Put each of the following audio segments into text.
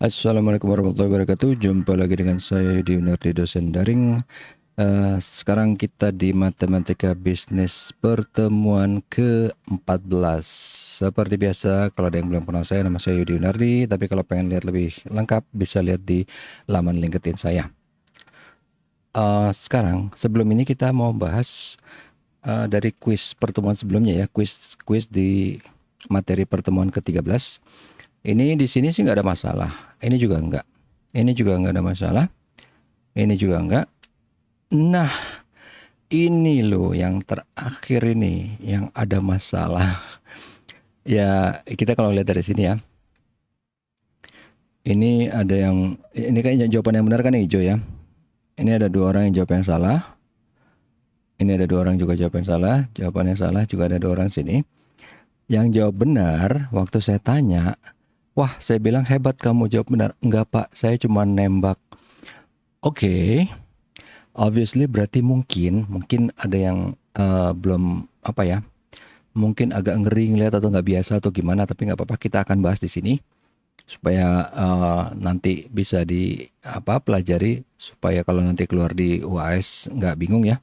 Assalamualaikum warahmatullahi wabarakatuh. Jumpa lagi dengan saya Yudi Winardi, dosen daring. Sekarang kita di Matematika Bisnis pertemuan ke-14. Seperti biasa, kalau ada yang belum kenal saya, nama saya Yudi Winardi. Tapi kalau pengen lihat lebih lengkap, bisa lihat di laman LinkedIn saya. Sekarang, sebelum ini kita mau bahas dari kuis pertemuan sebelumnya ya, kuis di materi pertemuan ke-13. Ini di sini sih nggak ada masalah. Ini juga nggak. Ini juga nggak ada masalah. Ini juga nggak. Nah, ini loh yang terakhir ini yang ada masalah. Ya, kita kalau lihat dari sini ya. Ini ada yang, ini kan jawaban yang benar kan yang hijau ya. Ini ada dua orang yang jawab yang salah. Ini ada dua orang juga jawab yang salah. Jawaban yang salah juga ada dua orang sini. Yang jawab benar, waktu saya tanya, wah, saya bilang hebat kamu jawab benar. Enggak pak, saya cuma nembak. Oke, obviously berarti mungkin ada yang belum apa ya, mungkin agak ngeri ngeliat atau nggak biasa atau gimana, tapi nggak apa-apa, kita akan bahas di sini supaya nanti bisa pelajari supaya kalau nanti keluar di UAS nggak bingung ya.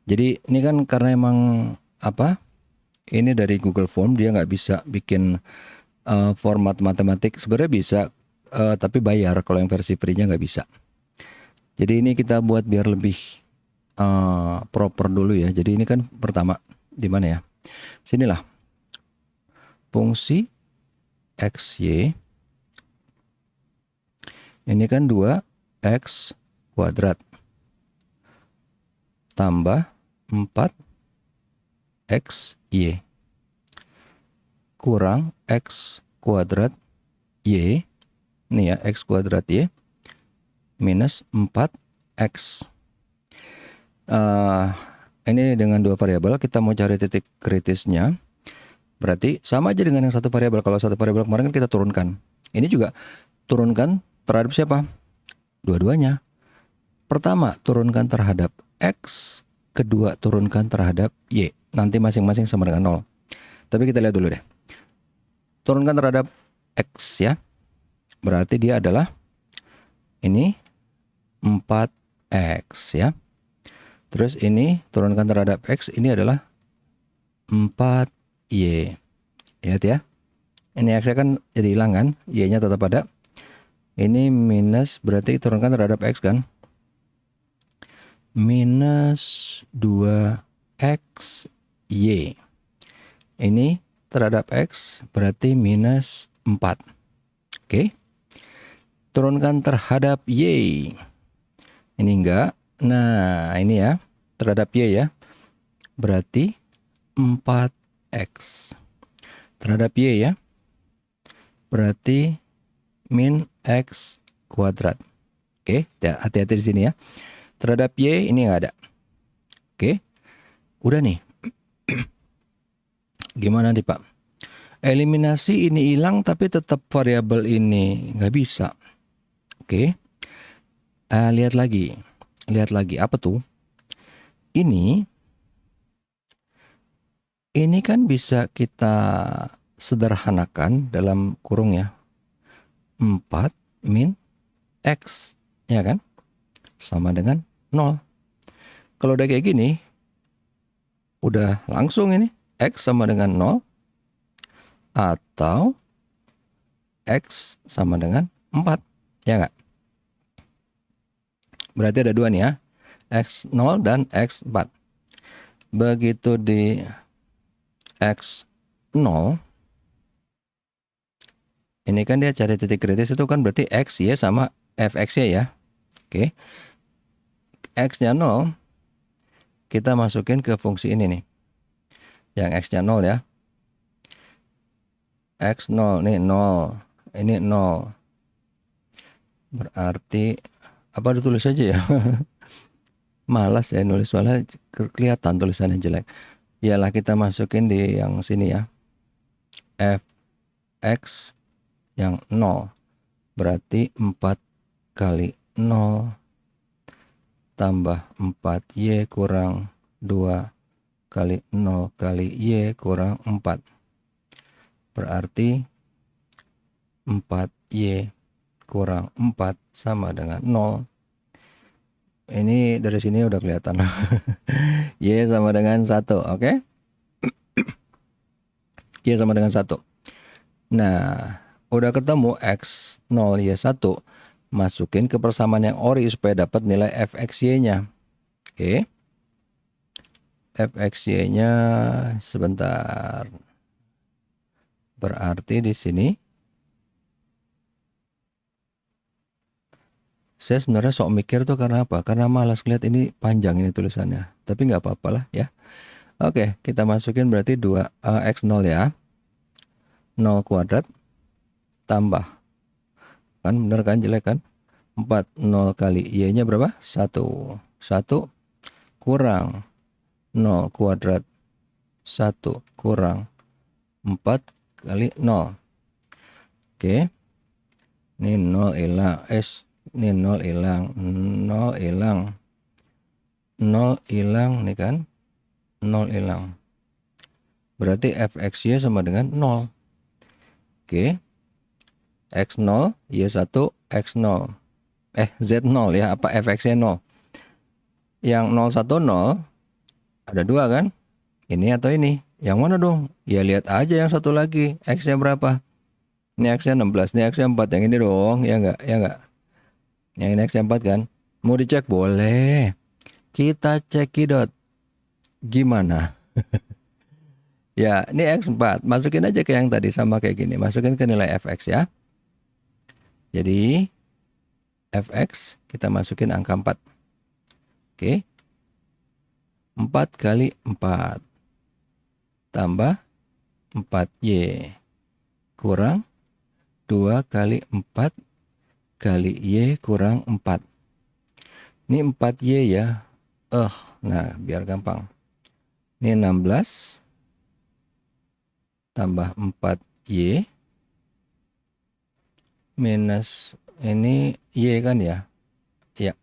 Jadi ini kan karena emang ini dari Google Form, dia nggak bisa bikin format matematik. Sebenarnya bisa, tapi bayar. Kalau yang versi free-nya nggak bisa. Jadi ini kita buat biar lebih proper dulu ya. Jadi ini kan pertama di mana ya? Sinilah. Fungsi XY. Ini kan 2x kuadrat tambah 4xy kurang x kuadrat y. Ini ya, x kuadrat y minus 4x. Ini dengan dua variabel, kita mau cari titik kritisnya. Berarti sama aja dengan yang satu variabel. Kalau satu variabel kemarin kan kita turunkan. Ini juga turunkan terhadap siapa? Dua-duanya. Pertama turunkan terhadap x, kedua turunkan terhadap y. Nanti masing-masing sama dengan 0. Tapi kita lihat dulu deh. Turunkan terhadap x ya. Berarti dia adalah ini 4x ya. Terus ini turunkan terhadap x, ini adalah 4y. Lihat ya. Ini x kan jadi hilang kan, y-nya tetap ada. Ini minus, berarti turunkan terhadap x kan. Minus 2xy. Ini terhadap x berarti minus 4. Oke. Turunkan terhadap y. Ini enggak. Nah, ini ya. Terhadap y ya. Berarti 4x. Terhadap y ya. Berarti min x kuadrat. Oke, hati-hati di sini ya. Terhadap y ini enggak ada. Oke. Udah nih. Gimana nih Pak? Eliminasi ini hilang tapi tetap variabel ini nggak bisa. Oke. Lihat lagi. Lihat lagi. Apa tuh? Ini kan bisa kita sederhanakan dalam kurung ya. 4 min x. Ya kan? Sama dengan 0. Kalau udah kayak gini, udah langsung ini. X sama dengan 0. Atau X sama dengan 4. Ya nggak? Berarti ada dua nih ya. X0 dan X4. Begitu di X0. Ini kan dia cari titik kritis itu kan berarti X, Y sama Fx ya. Oke. X-nya 0. Kita masukin ke fungsi ini nih. Yang X-nya 0 ya. X0 nih 0. Ini 0. Berarti apa ditulis aja ya? Malas ya nulis soalnya kelihatan tulisannya jelek. Yalah kita masukin di yang sini ya. Fx yang 0. Berarti 4 kali 0 tambah 4y kurang 2 kali 0 kali y kurang 4. Berarti 4y kurang 4 sama dengan 0. Ini dari sini udah kelihatan. Y sama dengan 1, oke? Y sama dengan 1. Nah, udah ketemu X 0 Y 1. Masukin ke persamaan yang ori supaya dapat nilai fxy-nya. Oke. Fxy-nya sebentar. Berarti di sini saya sebenarnya sok mikir tuh karena apa? Karena malas lihat ini panjang ini tulisannya. Tapi nggak apa-apa lah ya. Oke, kita masukin berarti 2 X0 ya. 0 kuadrat tambah. Kan bener kan, jelek kan? 4 0 kali Y-nya berapa? 1. 1 kurang 0 kuadrat 1 kurang 4 kali 0. Oke. Ini 0 hilang. Ini 0 hilang. 0 hilang. 0 hilang nih kan. 0 hilang. Berarti fxy sama dengan 0. Oke. X0, Y1, X0. Z0 ya, apa fxy 0. Yang 0, 1, 0. Ada 2 kan? Ini atau ini? Yang mana dong? Ya lihat aja yang satu lagi. X-nya berapa? Ini X-nya 16, ini X-nya 4. Yang ini dong, ya enggak? Ya enggak? Yang ini X-nya 4 kan? Mau dicek? Boleh. Kita cekidot. Gimana? Ya, ini X4. Masukin aja ke yang tadi sama kayak gini. Masukin ke nilai fx ya. Jadi fx kita masukin angka 4. Oke. 4 kali 4 tambah 4y kurang 2 kali 4 kali y kurang 4. Ini 4y ya. Nah biar gampang. Ini 16 tambah 4y minus ini y kan ya? Ya.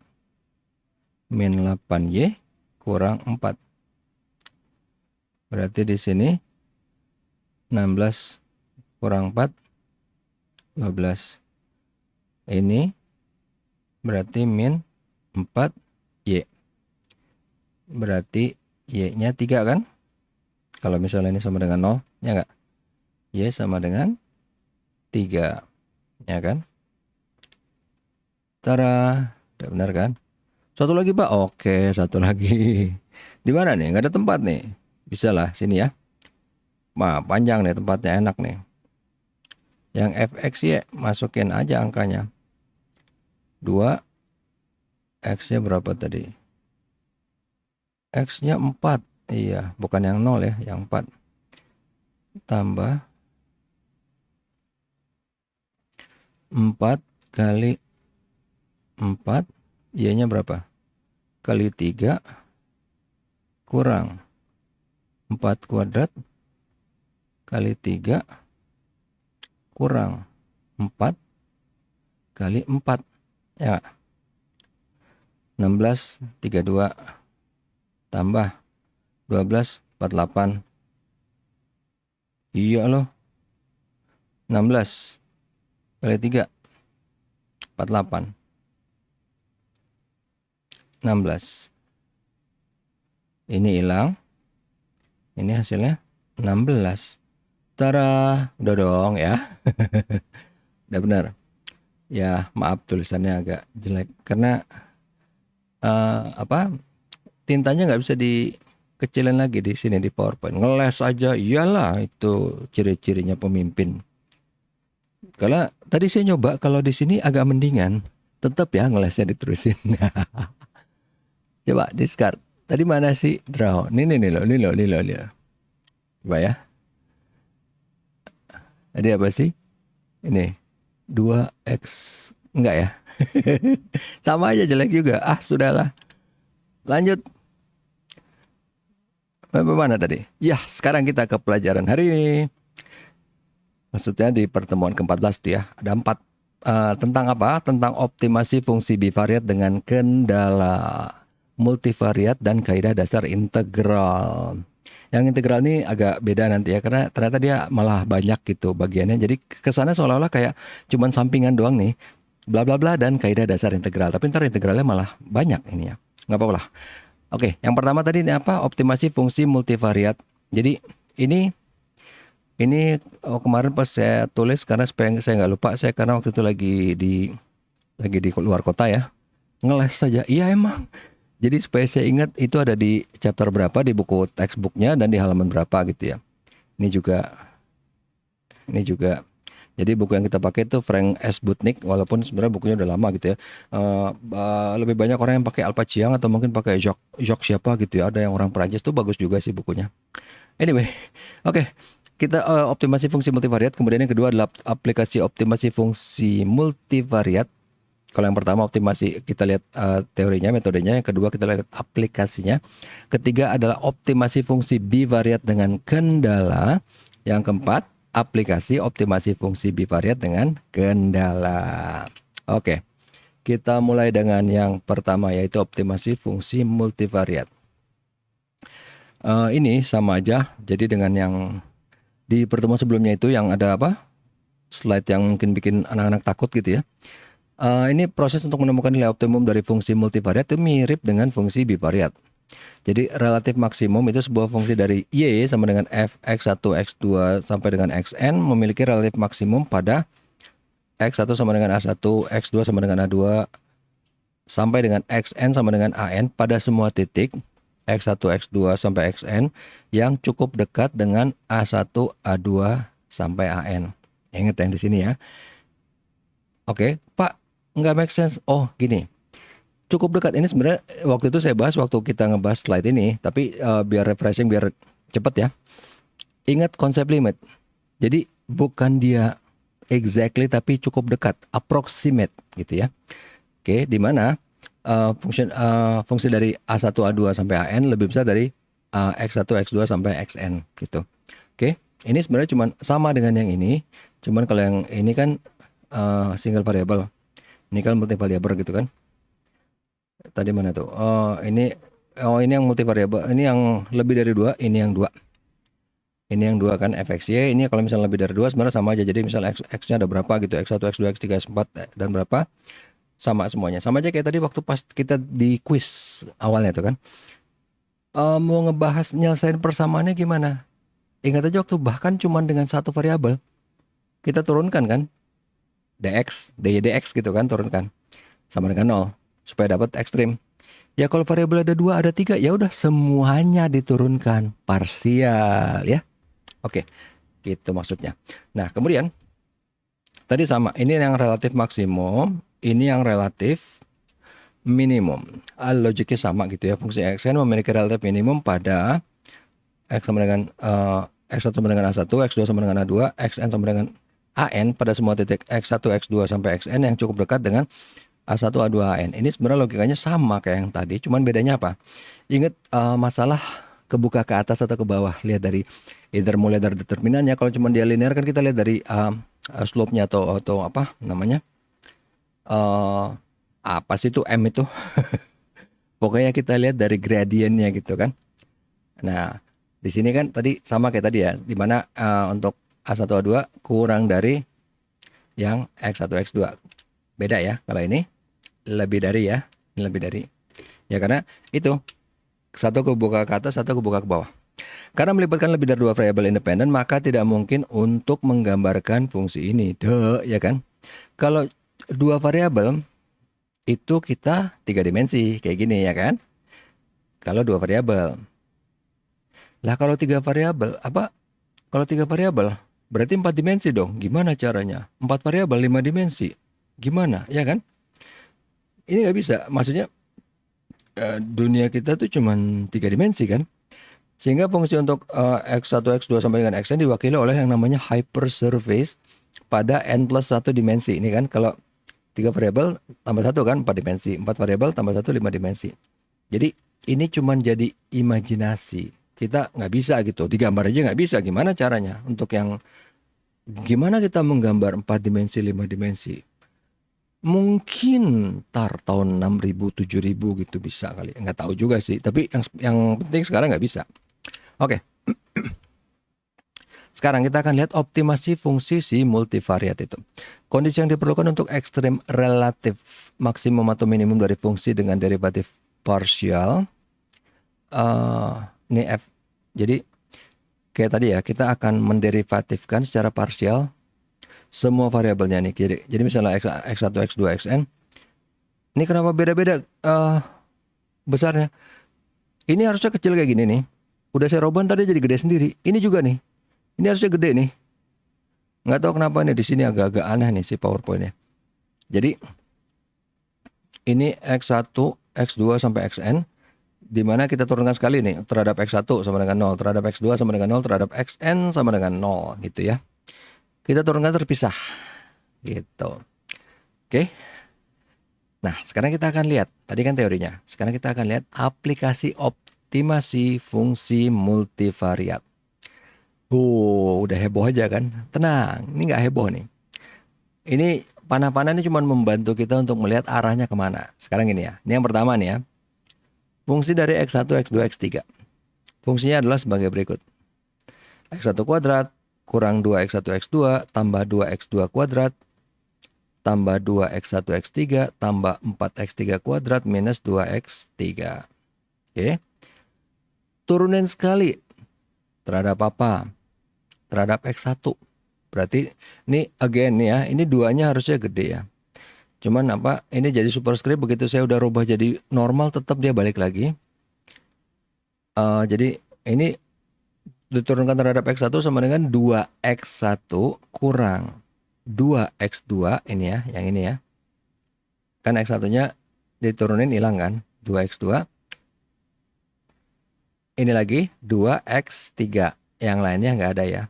Min 8y kurang 4. Berarti di sini 16 kurang 4 12. Ini berarti min 4y. Berarti y-nya 3 kan? Kalau misalnya ini sama dengan 0, ya enggak? Y sama dengan 3. Ya kan? Tara, udah benar kan? Satu lagi Pak. Oke, satu lagi. Di mana nih? Nggak ada tempat nih. Bisa lah, sini ya. Wah, panjang nih tempatnya, enak nih. Yang fxy masukin aja angkanya. 2. X-nya berapa tadi? X-nya 4. Iya, bukan yang 0 ya, yang 4. Tambah 4 kali 4, Y-nya berapa? Kali 3 kurang 4 kuadrat kali 3 kurang 4 kali 4. Ya. 16 32 tambah 12 48. Iya loh. 16 kali 3 48. 16. Ini hilang. Ini hasilnya 16. Tara, udah dong ya. Udah benar. Ya, maaf tulisannya agak jelek karena tintanya nggak bisa dikecilin lagi di sini di PowerPoint. Ngeles aja, iyalah itu ciri-cirinya pemimpin. Karena tadi saya nyoba kalau di sini agak mendingan, tetap ya ngelesnya diterusin. Coba discard. Tadi mana sih draw? Ini loh. Coba ya. Tadi apa sih? Ini 2x enggak ya? Sama aja jelek juga. Sudahlah. Lanjut. Bagaimana tadi? Ya, sekarang kita ke pelajaran hari ini. Maksudnya di pertemuan ke-14 ya. Ada 4 tentang apa? Tentang optimasi fungsi bivariat dengan kendala multivariat dan kaidah dasar integral. Yang integral ini agak beda nanti ya, karena ternyata dia malah banyak gitu bagiannya. Jadi kesannya seolah-olah kayak cuman sampingan doang nih. bla bla bla dan kaidah dasar integral. Tapi ntar integralnya malah banyak ini ya. Nggak apa-apa lah. Oke, yang pertama tadi ini apa? Optimasi fungsi multivariat. Jadi ini kemarin pas saya tulis karena supaya saya nggak lupa, saya karena waktu itu lagi di luar kota ya, ngeles saja. Iya emang. Jadi supaya saya ingat itu ada di chapter berapa di buku textbooknya dan di halaman berapa gitu ya. Ini juga. Jadi buku yang kita pakai itu Frank S. Butnick, walaupun sebenarnya bukunya udah lama gitu ya. Lebih banyak orang yang pakai Alpha Chiang atau mungkin pakai Jacques siapa gitu ya. Ada yang orang Perancis tuh bagus juga sih bukunya. Anyway, oke. Kita optimasi fungsi multivariat. Kemudian yang kedua adalah aplikasi optimasi fungsi multivariat. Kalau yang pertama optimasi kita lihat teorinya, metodenya. Yang kedua kita lihat aplikasinya. Ketiga adalah optimasi fungsi bivariat dengan kendala. Yang keempat, aplikasi optimasi fungsi bivariat dengan kendala. Oke, kita mulai dengan yang pertama yaitu optimasi fungsi multivariat. Ini sama aja, jadi dengan yang di pertemuan sebelumnya itu yang ada apa? Slide yang mungkin bikin anak-anak takut gitu ya. Ini proses untuk menemukan nilai optimum dari fungsi multivariat itu mirip dengan fungsi bivariat. Jadi relatif maksimum itu sebuah fungsi dari Y sama dengan f x1, x2 sampai dengan xn memiliki relatif maksimum pada x1 sama dengan a1, x2 sama dengan a2 sampai dengan xn sama dengan an pada semua titik x1, x2 sampai xn yang cukup dekat dengan a1, a2 sampai an. Ingat yang di sini ya. Oke, Pak, nggak make sense. Oh, gini. Cukup dekat ini sebenarnya waktu itu saya bahas waktu kita ngebahas slide ini, tapi biar refreshing, biar cepet ya. Ingat konsep limit. Jadi bukan dia exactly tapi cukup dekat, approximate gitu ya. Oke, di mana fungsi dari A1, A2 sampai AN lebih besar dari X1, X2 sampai XN gitu. Oke, ini sebenarnya cuma sama dengan yang ini, cuman kalau yang ini kan single variable. Ini kan multivariable gitu kan. Tadi mana tuh? Ini yang multivariable. Ini yang lebih dari 2, ini yang 2. Ini yang 2 kan fxy. Ini kalau misalnya lebih dari 2 sebenarnya sama aja. Jadi misalnya x-nya ada berapa gitu, x1, x2, x3, x4 dan berapa? Sama semuanya. Sama aja kayak tadi waktu pas kita di quiz awalnya tuh kan. Mau ngebahas nyelesain persamaannya gimana? Ingat aja waktu bahkan cuman dengan satu variabel. Kita turunkan kan? dx, dy dx gitu kan, turunkan. Sama dengan 0. Supaya dapat ekstrim. Ya kalau variabel ada 2, ada 3, ya udah semuanya diturunkan parsial ya. Oke, gitu maksudnya. Nah, kemudian tadi sama, ini yang relatif maksimum, ini yang relatif minimum. Logiknya sama gitu ya. Fungsi xn memiliki relatif minimum pada x sama dengan x1 sama dengan a1, x2 sama dengan a2, xn sama dengan an pada semua titik x1, x2 sampai xn yang cukup dekat dengan A1, A2, AN. Ini sebenarnya logikanya sama kayak yang tadi, cuman bedanya apa? Ingat masalah kebuka ke atas atau ke bawah. Lihat dari mulai dari determinannya. Kalau cuma dia linear kan kita lihat dari slope-nya atau apa namanya? Apa sih itu M itu? Pokoknya kita lihat dari gradiennya gitu kan. Nah, di sini kan tadi sama kayak tadi ya, dimana untuk A1, A2 kurang dari yang X1, X2. Beda ya kalau ini. Lebih dari ya, lebih dari. Ya karena itu satu kebuka ke atas, satu kebuka ke bawah. Karena melibatkan lebih dari 2 variabel independen, maka tidak mungkin untuk menggambarkan fungsi ini. Ya kan? Kalau 2 variabel itu kita 3 dimensi kayak gini ya kan? Kalau 2 variabel. Lah kalau 3 variabel apa? Kalau 3 variabel berarti 4 dimensi dong. Gimana caranya? 4 variabel 5 dimensi. Gimana? Ya kan? Ini nggak bisa, maksudnya dunia kita tuh cuma 3 dimensi kan, sehingga fungsi untuk x1, x2 sampai dengan xn diwakili oleh yang namanya hypersurface pada n plus 1 dimensi. Ini kan kalau 3 variabel tambah 1 kan 4 dimensi, 4 variabel tambah 1 5 dimensi. Jadi ini cuma jadi imajinasi, kita nggak bisa gitu, digambar aja nggak bisa. Gimana caranya untuk yang gimana kita menggambar 4 dimensi 5 dimensi? Mungkin tahun 6000 7000 gitu bisa kali, nggak tahu juga sih, tapi yang penting sekarang nggak bisa. Oke. Sekarang kita akan lihat optimasi fungsi si multivariat itu. Kondisi yang diperlukan untuk ekstrim relatif maksimum atau minimum dari fungsi dengan derivatif parsial. Ini F. Jadi kayak tadi ya, kita akan menderivatifkan secara parsial semua variabelnya nih. Jadi misalnya x1, x2, xn. Ini kenapa beda-beda besarnya? Ini harusnya kecil kayak gini nih. Udah saya roban tadi jadi gede sendiri. Ini juga nih. Ini harusnya gede nih. Nggak tahu kenapa nih di sini agak-agak aneh nih si PowerPoint-nya. Jadi ini x1, x2 sampai xn, di mana kita turunkan sekali nih terhadap x1 sama dengan 0, terhadap x2 sama dengan 0, terhadap xn sama dengan 0 gitu ya. Kita turunkan terpisah gitu. Oke. Nah, sekarang kita akan lihat, tadi kan teorinya. Sekarang kita akan lihat aplikasi optimasi fungsi multivariat. Udah heboh aja kan? Tenang, ini nggak heboh nih. Ini panah-panah ini cuma membantu kita untuk melihat arahnya kemana. Sekarang ini ya, ini yang pertama nih ya. Fungsi dari x1, x2, x3. Fungsinya adalah sebagai berikut. x1 kuadrat kurang 2x1, x2 tambah 2x2 kuadrat tambah 2x1, x3 tambah 4x3 kuadrat minus 2x3. Oke. Turunin sekali. Terhadap apa? Terhadap x1. Berarti ini again ya, ini duanya harusnya gede ya. Cuman apa, ini jadi superscript, begitu saya udah rubah jadi normal tetap dia balik lagi. Jadi ini diturunkan terhadap x1 sama dengan 2x1 kurang 2x2 ini ya, yang ini ya. Kan x1-nya diturunin hilang kan, 2x2. Ini lagi 2x3, yang lainnya nggak ada ya.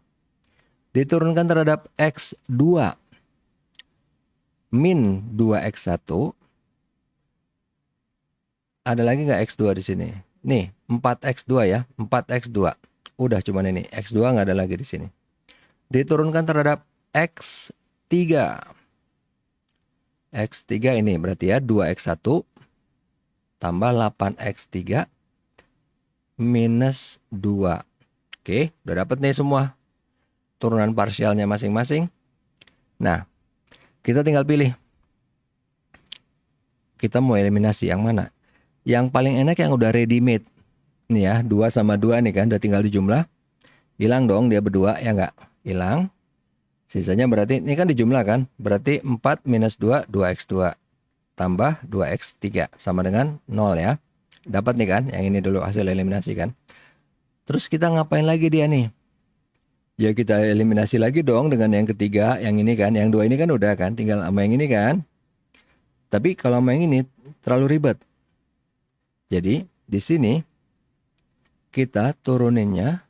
Diturunkan terhadap x2 min 2x1. Ada lagi nggak x2 di sini? Nih, 4x2 ya, 4x2. Udah cuman ini, x2 nggak ada lagi di sini. Diturunkan terhadap x3. X3 ini berarti ya 2x1 tambah 8x3 minus 2. Oke, udah dapet nih semua turunan parsialnya masing-masing. Nah, kita tinggal pilih. Kita mau eliminasi yang mana? Yang paling enak yang udah ready made. Nih ya, 2 sama 2 nih kan, udah tinggal dijumlah. Hilang dong dia berdua, ya enggak? Hilang. Sisanya berarti, ini kan dijumlah kan? Berarti 4 minus 2, 2x2. Tambah 2x3. Sama dengan 0 ya. Dapat nih kan? Yang ini dulu hasil eliminasi kan? Terus kita ngapain lagi dia nih? Ya kita eliminasi lagi dong dengan yang ketiga. Yang ini kan? Yang 2 ini kan udah kan? Tinggal sama yang ini kan? Tapi kalau sama yang ini terlalu ribet. Jadi di sini kita turuninnya.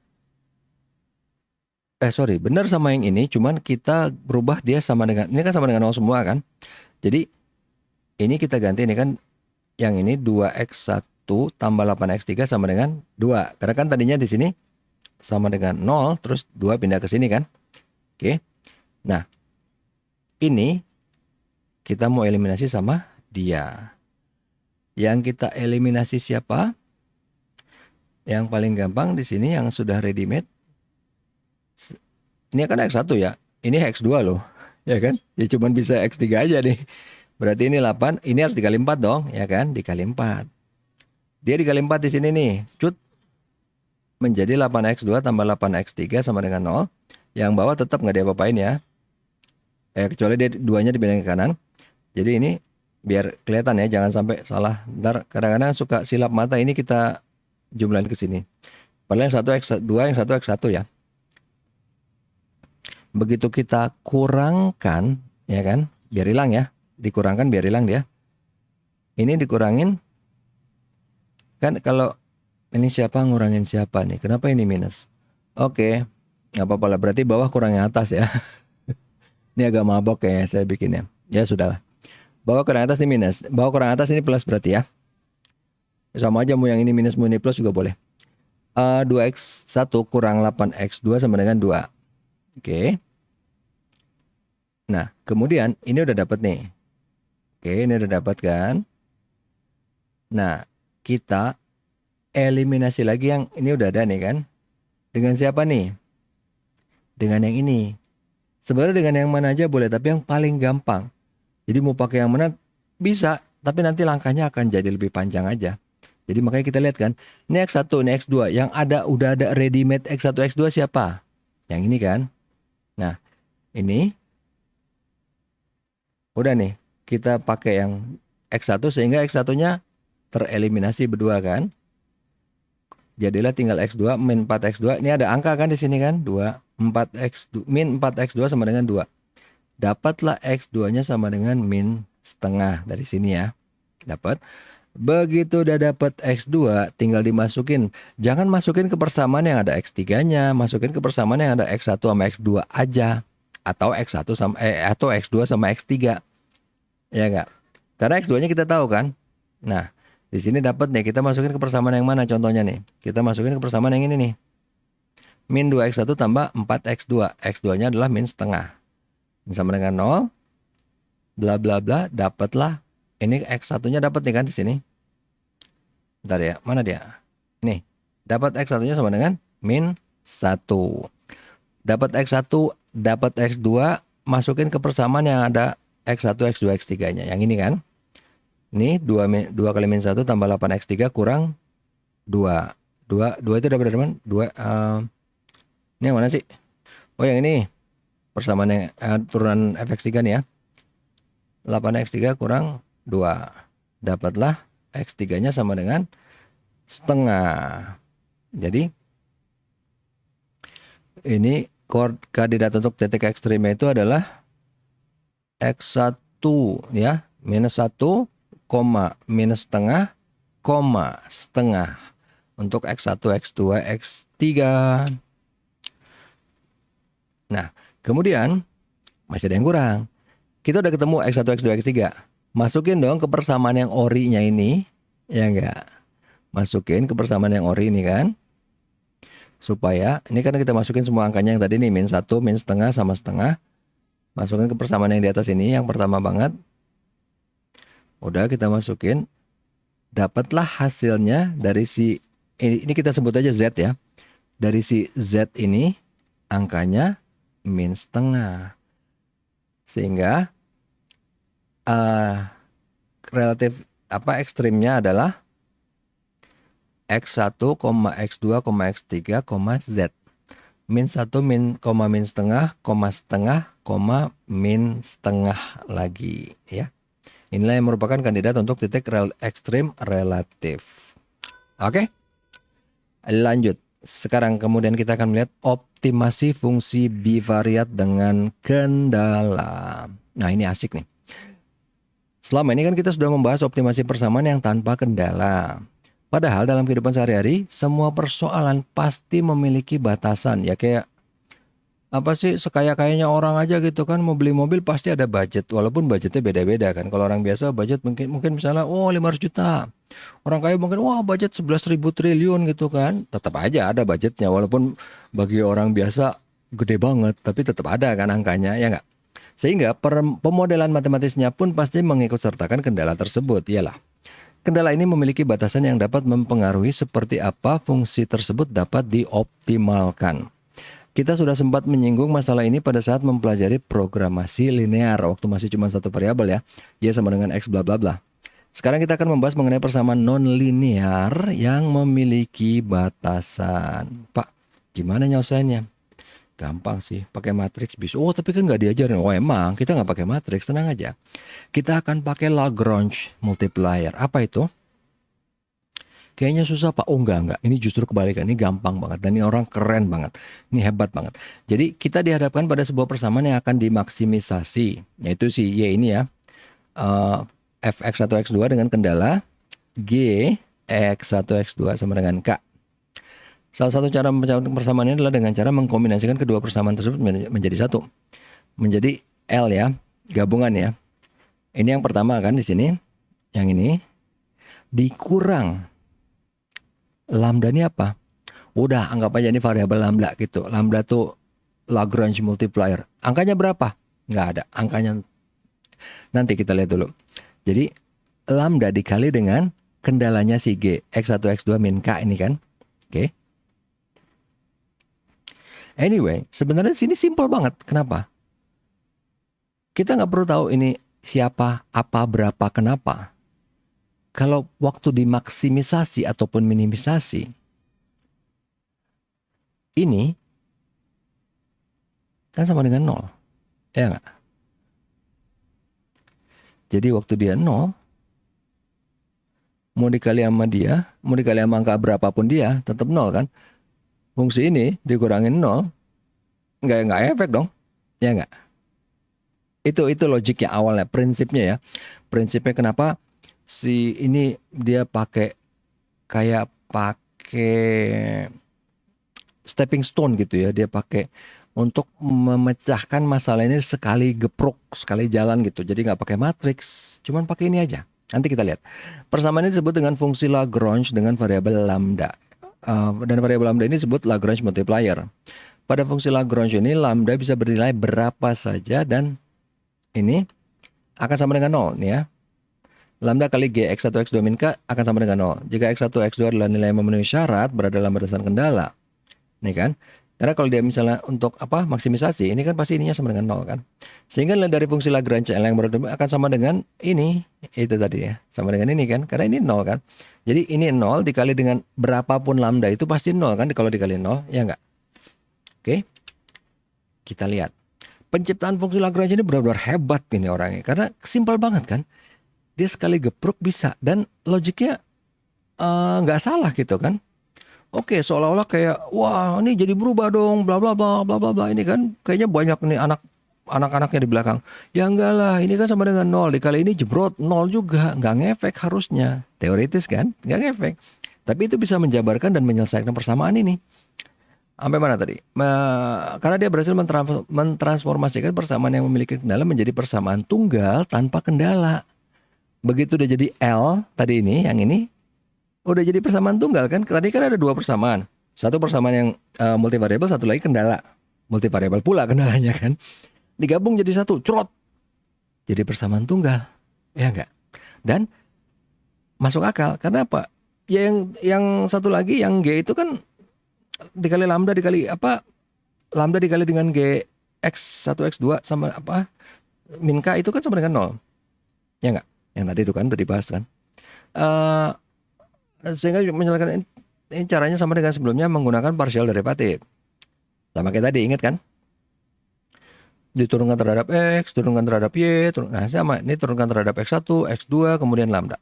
Benar sama yang ini, cuman kita berubah dia sama dengan, ini kan sama dengan 0 semua kan. Jadi ini kita ganti, ini kan yang ini 2x1 tambah 8x3 sama dengan 2. Karena kan tadinya di sini sama dengan 0, terus 2 pindah ke sini kan. Oke. Nah, ini kita mau eliminasi sama dia. Yang kita eliminasi siapa? Yang paling gampang di sini yang sudah ready made. Ini kan x1 ya. Ini x2 loh. Ya kan? Ya cuman bisa x3 aja nih. Berarti ini 8, ini harus dikali 4 dong, ya kan? Dikali 4. Dia dikali 4 di sini nih. Cut. Menjadi 8x2 tambah 8x3 sama dengan 0. Yang bawah tetap nggak diapa-apain ya. Kecuali dia duanya dipindahin ke kanan. Jadi ini biar kelihatan ya, jangan sampai salah. Ntar kadang-kadang suka silap mata, ini kita jumlahin ke sini. Padahal yang satu x2, yang satu x1 ya. Begitu kita kurangkan, ya kan, biar hilang ya, dikurangkan biar hilang dia. Ini dikurangin, kan kalau ini siapa ngurangin siapa nih? Kenapa ini minus? Oke, nggak apa-apa lah. Berarti bawah kurang yang atas ya. Ini agak mabok ya saya bikinnya. Ya sudahlah. Bawah kurang atas ini minus, bawah kurang atas ini plus berarti ya. Sama aja mau yang ini minus mau ini plus juga boleh. 2x1 kurang 8x2 sama dengan 2. Oke. Nah, kemudian ini udah dapat nih. Oke, ini udah dapat kan? Nah, kita eliminasi lagi yang ini udah ada nih kan? Dengan siapa nih? dengan yang ini. Sebenarnya dengan yang mana aja boleh, tapi yang paling gampang. Jadi mau pakai yang mana bisa, tapi nanti langkahnya akan jadi lebih panjang aja. Jadi makanya kita lihat kan, ini X1, ini X2, yang udah ada ready made X1, X2 siapa? Yang ini kan. Nah, ini udah nih, kita pakai yang X1 sehingga X1-nya tereliminasi berdua kan. Jadilah tinggal X2 min 4X2. Ini ada angka kan di sini kan? 2, 4X2, min 4X2 sama dengan 2. Dapatlah X2-nya sama dengan min setengah dari sini ya. Dapat. Begitu udah dapat X2, tinggal dimasukin. Jangan masukin ke persamaan yang ada X3-nya, masukin ke persamaan yang ada X1 sama X2 aja. Atau X1 sama atau X2 sama X3. Ya enggak? Karena X2-nya kita tahu kan? Nah, di sini dapat nih, kita masukin ke persamaan yang mana contohnya nih? Kita masukin ke persamaan yang ini nih. Min 2X1 tambah 4X2. X2-nya adalah min setengah. Ini sama dengan 0. Bla bla bla, dapatlah. Ini X1-nya dapat nih kan di sini. Bentar ya, mana dia? Nih, dapat X1-nya sama dengan min 1. Dapat X1, dapat X2, masukin ke persamaan yang ada X1, X2, X3-nya. Yang ini kan. Ini 2 kali min 1 tambah 8X3 kurang 2. 2 itu dapat dari mana? 2. Ini yang mana sih? Oh, yang ini. Persamaan yang turunan Fx3 nih ya. 8X3 kurang 2. Dapatlah X3-nya sama dengan setengah. Jadi ini kandidat untuk titik ekstrimnya itu adalah X1 ya, minus 1, minus setengah, setengah untuk X1, X2, X3. Nah, kemudian masih ada yang kurang. Kita udah ketemu X1, X2, X3. Masukin dong ke persamaan yang orinya ini. Ya enggak? Masukin ke persamaan yang ori ini kan. Supaya, ini kan kita masukin semua angkanya yang tadi nih. Min 1, min setengah, sama setengah. Masukin ke persamaan yang di atas ini. Yang pertama banget. Udah kita masukin. Dapatlah hasilnya dari si, ini kita sebut aja Z ya. Dari si Z ini, angkanya min setengah. Sehingga relatif ekstrimnya adalah X1, X2, X3, Z. Min 1, min setengah, min setengah lagi ya. Inilah yang merupakan kandidat untuk titik ekstrim relatif. Oke. Lanjut. Sekarang kemudian kita akan melihat optimasi fungsi bivariat dengan kendala. Nah, ini asik nih. Selama ini kan kita sudah membahas optimasi persamaan yang tanpa kendala. Padahal dalam kehidupan sehari-hari, semua persoalan pasti memiliki batasan. Ya kayak, apa sih, sekaya-kayanya orang aja gitu kan, mau beli mobil pasti ada budget. Walaupun budgetnya beda-beda kan. Kalau orang biasa budget mungkin misalnya, 500 juta. Orang kaya mungkin, budget 11.000 triliun gitu kan. Tetap aja ada budgetnya. Walaupun bagi orang biasa gede banget, tapi tetap ada kan angkanya, ya nggak? Sehingga pemodelan matematisnya pun pasti mengikut sertakan kendala tersebut. Iyalah, kendala ini memiliki batasan yang dapat mempengaruhi seperti apa fungsi tersebut dapat dioptimalkan. Kita sudah sempat menyinggung masalah ini pada saat mempelajari programasi linear. Waktu masih cuma satu variabel ya. Y sama dengan X bla bla bla. Sekarang kita akan membahas mengenai persamaan non-linear yang memiliki batasan. Pak, gimana nyelesainnya? Gampang sih, pakai matriks bisa. Tapi kan nggak diajarin. Emang kita nggak pakai matriks, tenang aja. Kita akan pakai Lagrange multiplier. Apa itu? Kayaknya susah Pak. Enggak. Ini justru kebalikan. Ini gampang banget. Dan ini orang keren banget. Ini hebat banget. Jadi kita dihadapkan pada sebuah persamaan yang akan dimaksimisasi. Yaitu si Y ini ya. Fx1, X2 dengan kendala G, X1, X2 sama dengan K. Salah satu cara mencapai persamaan ini adalah dengan cara mengkombinasikan kedua persamaan tersebut menjadi satu. Menjadi L ya, gabungan ya. Ini yang pertama kan di sini. Yang ini dikurang lambda ini apa? Udah anggap aja ini variabel lambda gitu. Lambda tuh Lagrange multiplier. Angkanya berapa? Nggak ada. Angkanya nanti kita lihat dulu. Jadi lambda dikali dengan kendalanya si G. X1, X2 min K ini kan. Oke. Anyway, sebenarnya sini simpel banget. Kenapa? Kita nggak perlu tahu ini siapa, apa, berapa, kenapa. Kalau waktu dimaksimisasi ataupun minimisasi, ini kan sama dengan nol, ya nggak? Jadi waktu dia nol, mau dikali sama dia, mau dikali sama angka berapapun dia, tetap nol kan? Fungsi ini dikurangin nol, nggak efek dong, ya nggak? Itu logiknya awalnya, prinsipnya ya. Prinsipnya kenapa si ini dia pakai kayak pakai stepping stone gitu ya. Dia pakai untuk memecahkan masalah ini sekali geprok, sekali jalan gitu. Jadi nggak pakai matriks, cuman pakai ini aja. Nanti kita lihat. Persamaan ini disebut dengan fungsi Lagrange dengan variabel lambda. Dan variabel lambda ini disebut Lagrange multiplier. Pada fungsi Lagrange ini lambda bisa bernilai berapa saja dan ini akan sama dengan 0 nih ya. Lambda kali G X1 X2 min K akan sama dengan 0. Jika X1 X2 adalah nilai yang memenuhi syarat berada dalam batasan kendala. Nih kan? Karena kalau dia misalnya untuk maksimisasi, ini kan pasti ininya sama dengan 0 kan. Sehingga nilai dari fungsi Lagrange yang berarti akan sama dengan ini, itu tadi ya. Sama dengan ini kan, karena ini 0 kan. Jadi ini 0 dikali dengan berapapun lambda itu pasti 0 kan kalau dikali 0, ya enggak? Oke. Kita lihat. Penciptaan fungsi Lagrange ini benar-benar hebat ini orangnya. Karena simpel banget kan. Dia sekali geprok bisa. Dan logiknya nggak salah gitu kan. Oke, seolah-olah kayak, wah ini jadi berubah dong, bla bla bla bla bla bla. Ini kan kayaknya banyak nih anak-anaknya di belakang. Ya enggak lah, ini kan sama dengan 0. Dikali ini jebrot 0 juga. Nggak ngefek harusnya. Teoritis kan, nggak ngefek. Tapi itu bisa menjabarkan dan menyelesaikan persamaan ini. Sampai mana tadi? Karena dia berhasil mentransformasikan persamaan yang memiliki kendala menjadi persamaan tunggal tanpa kendala. Begitu udah jadi L tadi ini, yang ini udah jadi persamaan tunggal kan? Tadi kan ada dua persamaan. Satu persamaan yang multivariabel, satu lagi kendala. Multivariabel pula kendalanya kan. Digabung jadi satu, crot. Jadi persamaan tunggal. Ya enggak? Dan masuk akal. Karena apa? Ya yang satu lagi yang G itu kan dikali lambda dikali lambda dikali dengan G X1 X2 sama min K itu kan sama dengan 0. Ya enggak? Yang tadi itu kan udah dibahas kan. Sehingga menyelesaikan ini caranya sama dengan sebelumnya menggunakan partial derivatif. Sama kayak tadi, ingat kan? Diturunkan terhadap X, turunkan terhadap Y, nah sama, ini turunkan terhadap X1, X2, kemudian lambda.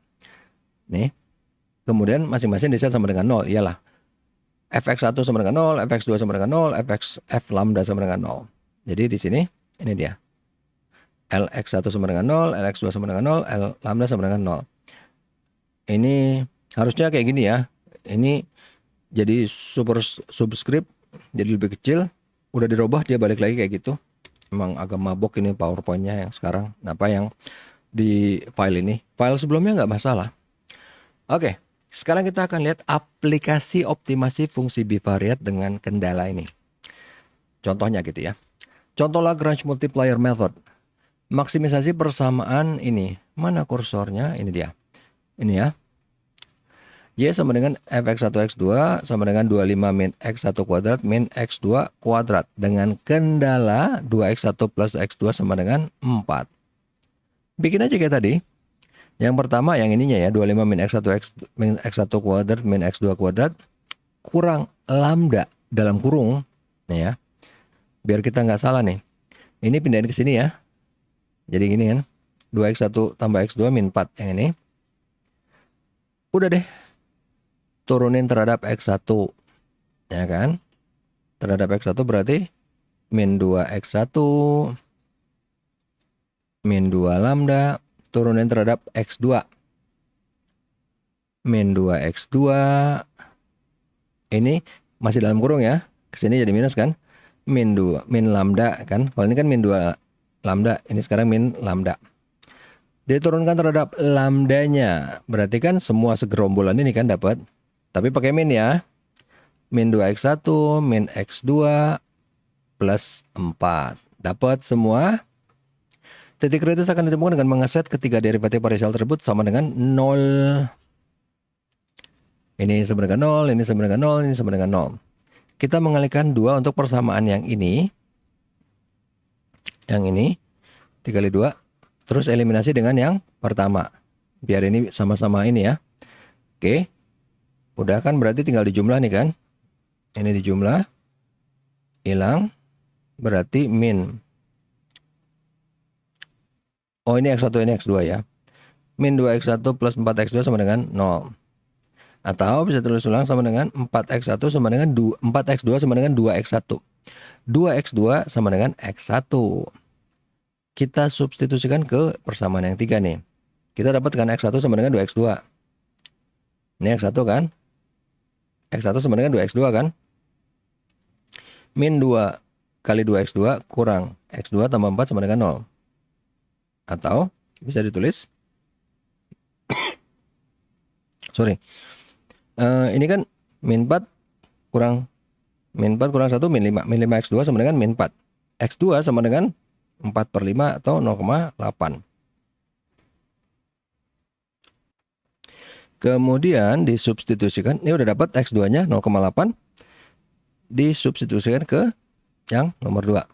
Nih, kemudian masing-masing diset sama dengan 0, iyalah. Fx1 sama dengan 0, Fx2 sama dengan 0, F lambda sama dengan 0. Jadi di sini, ini dia. Lx1 sama dengan 0, Lx2 sama dengan 0, L lambda sama dengan 0. Ini harusnya kayak gini ya. Ini jadi subscript, jadi lebih kecil. Udah dirubah dia balik lagi kayak gitu. Emang agak mabok ini PowerPoint-nya yang sekarang. Yang di file ini. File sebelumnya nggak masalah. Oke, sekarang kita akan lihat aplikasi optimasi fungsi bivariat dengan kendala ini. Contohnya gitu ya. Contoh Lagrange multiplier method. Maksimisasi persamaan ini. Mana kursornya? Ini dia. Ini ya. Y sama dengan Fx1 X2 sama dengan 25 min X1 kuadrat min X2 kuadrat. Dengan kendala 2X1 plus X2 sama dengan 4. Bikin aja kayak tadi. Yang pertama yang ininya ya. 25 min X1 kuadrat min X2 kuadrat. Kurang lambda dalam kurung. Nih ya. Biar kita nggak salah nih. Ini pindahin ke sini ya. Jadi gini kan. 2X1 tambah X2 min 4. Yang ini. Udah deh. Turunin terhadap X1. Ya kan? Terhadap X1 berarti min 2X1 min 2 lambda. Turunin terhadap X2. Min 2X2. Ini masih dalam kurung ya. Kesini jadi minus kan? Min 2. Min lambda kan? Kalau ini kan min 2 lambda. Ini sekarang min lambda. Diturunkan terhadap lambdanya. Berarti kan semua segerombolan ini kan dapat. Tapi pakai min ya. Min 2X1 min X2 plus 4. Dapat semua. Titik kritis akan ditemukan dengan mengeset ketiga derivatif parsial tersebut sama dengan 0. Ini sama dengan 0, ini sama dengan 0, ini sama dengan 0. kita mengalihkan 2 untuk persamaan yang ini. Yang ini dikali 2. Terus eliminasi dengan yang pertama. Biar ini sama-sama ini ya. Oke. Udah kan, berarti tinggal dijumlah nih kan. Ini dijumlah. Hilang. Berarti min. Oh, ini X1 ini X2 ya. Min 2X1 plus 4X2 sama dengan 0. Atau bisa tulis ulang sama dengan 4X1 sama dengan 4X2 sama dengan 2X1. 2X2 sama dengan X1. Kita substitusikan ke persamaan yang 3 nih. Kita dapatkan X1 sama dengan 2X2. Ini X1 kan? X1 sama dengan 2X2 kan? Min 2 kali 2X2 kurang X2 tambah 4 sama dengan 0. Atau bisa ditulis. Sorry. Ini kan min 4 kurang 1 min 5. Min 5 X2 sama dengan min 4. X2 sama dengan 4/5 atau 0,8. Kemudian disubstitusikan. Ini udah dapat X2-nya 0,8. Disubstitusikan ke yang nomor 2.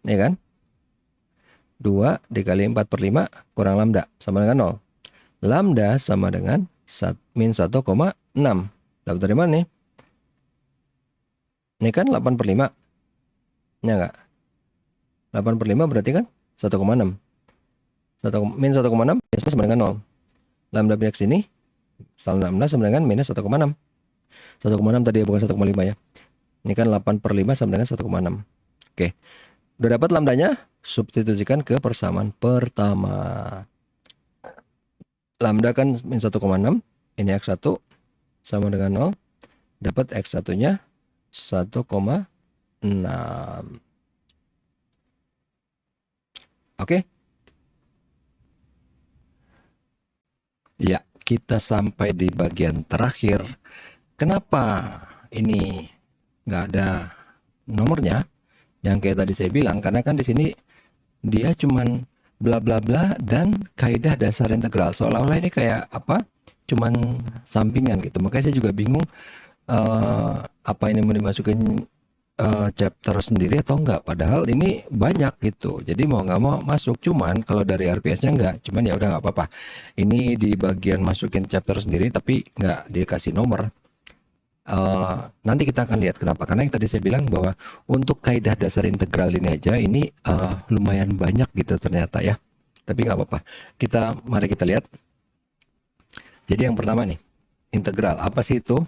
Ini kan. 2 dikali 4/5 kurang lambda sama dengan 0. Lambda sama dengan min 1,6. Dapat dari mana nih? Ini kan 8/5. Ya enggak? 8/5 berarti kan 1,6. Min 1,6 biasanya sama dengan 0. Lambda pihak sini 16 sama dengan minus 1,6. 1,6 tadi ya, bukan 1,5 ya. Ini kan 8/5 sama dengan 1,6. Oke. Udah dapat lambdanya, substitusikan ke persamaan pertama. Lambda kan min 1,6. Ini X1 sama dengan 0. Dapat X1-nya 1,6. Oke. Ya, kita sampai di bagian terakhir. Kenapa ini nggak ada nomornya? Yang kayak tadi saya bilang, karena kan di sini dia cuman bla bla bla dan kaidah dasar integral. Seolah-olah ini kayak apa? Cuman sampingan gitu. Makanya saya juga bingung apa ini mau dimasukin chapter sendiri atau enggak. Padahal ini banyak gitu. Jadi mau nggak mau masuk. Cuman kalau dari RPS-nya enggak. Cuman ya udah nggak apa-apa. Ini di bagian masukin chapter sendiri tapi nggak dikasih nomor. Nanti kita akan lihat kenapa. Karena yang tadi saya bilang bahwa untuk kaidah dasar integral ini aja ini lumayan banyak gitu ternyata ya. Tapi nggak apa-apa. Mari kita lihat. Jadi yang pertama nih, integral apa sih itu?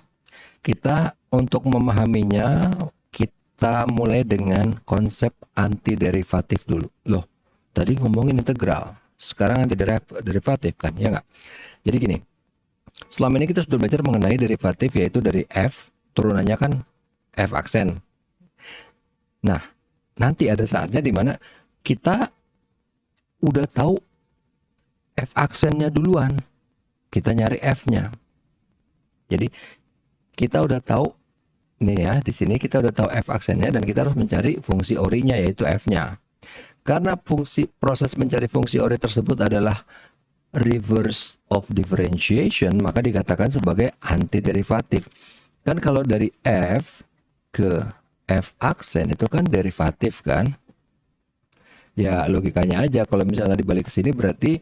Kita untuk memahaminya kita mulai dengan konsep antiderivatif dulu. Loh, tadi ngomongin integral, sekarang antiderivatif kan, ya nggak? Jadi gini. Selama ini kita sudah belajar mengenai derivatif, yaitu dari F, turunannya kan F aksen. Nah, nanti ada saatnya di mana kita udah tahu F aksennya duluan. Kita nyari F-nya. Jadi, kita udah tahu, ini ya, di sini kita udah tahu F aksennya dan kita harus mencari fungsi orinya, yaitu F-nya. Karena proses mencari fungsi ori tersebut adalah reverse of differentiation, maka dikatakan sebagai antiderivatif. Kan kalau dari F ke F aksen itu kan derivatif kan? Ya logikanya aja, kalau misalnya dibalik ke sini berarti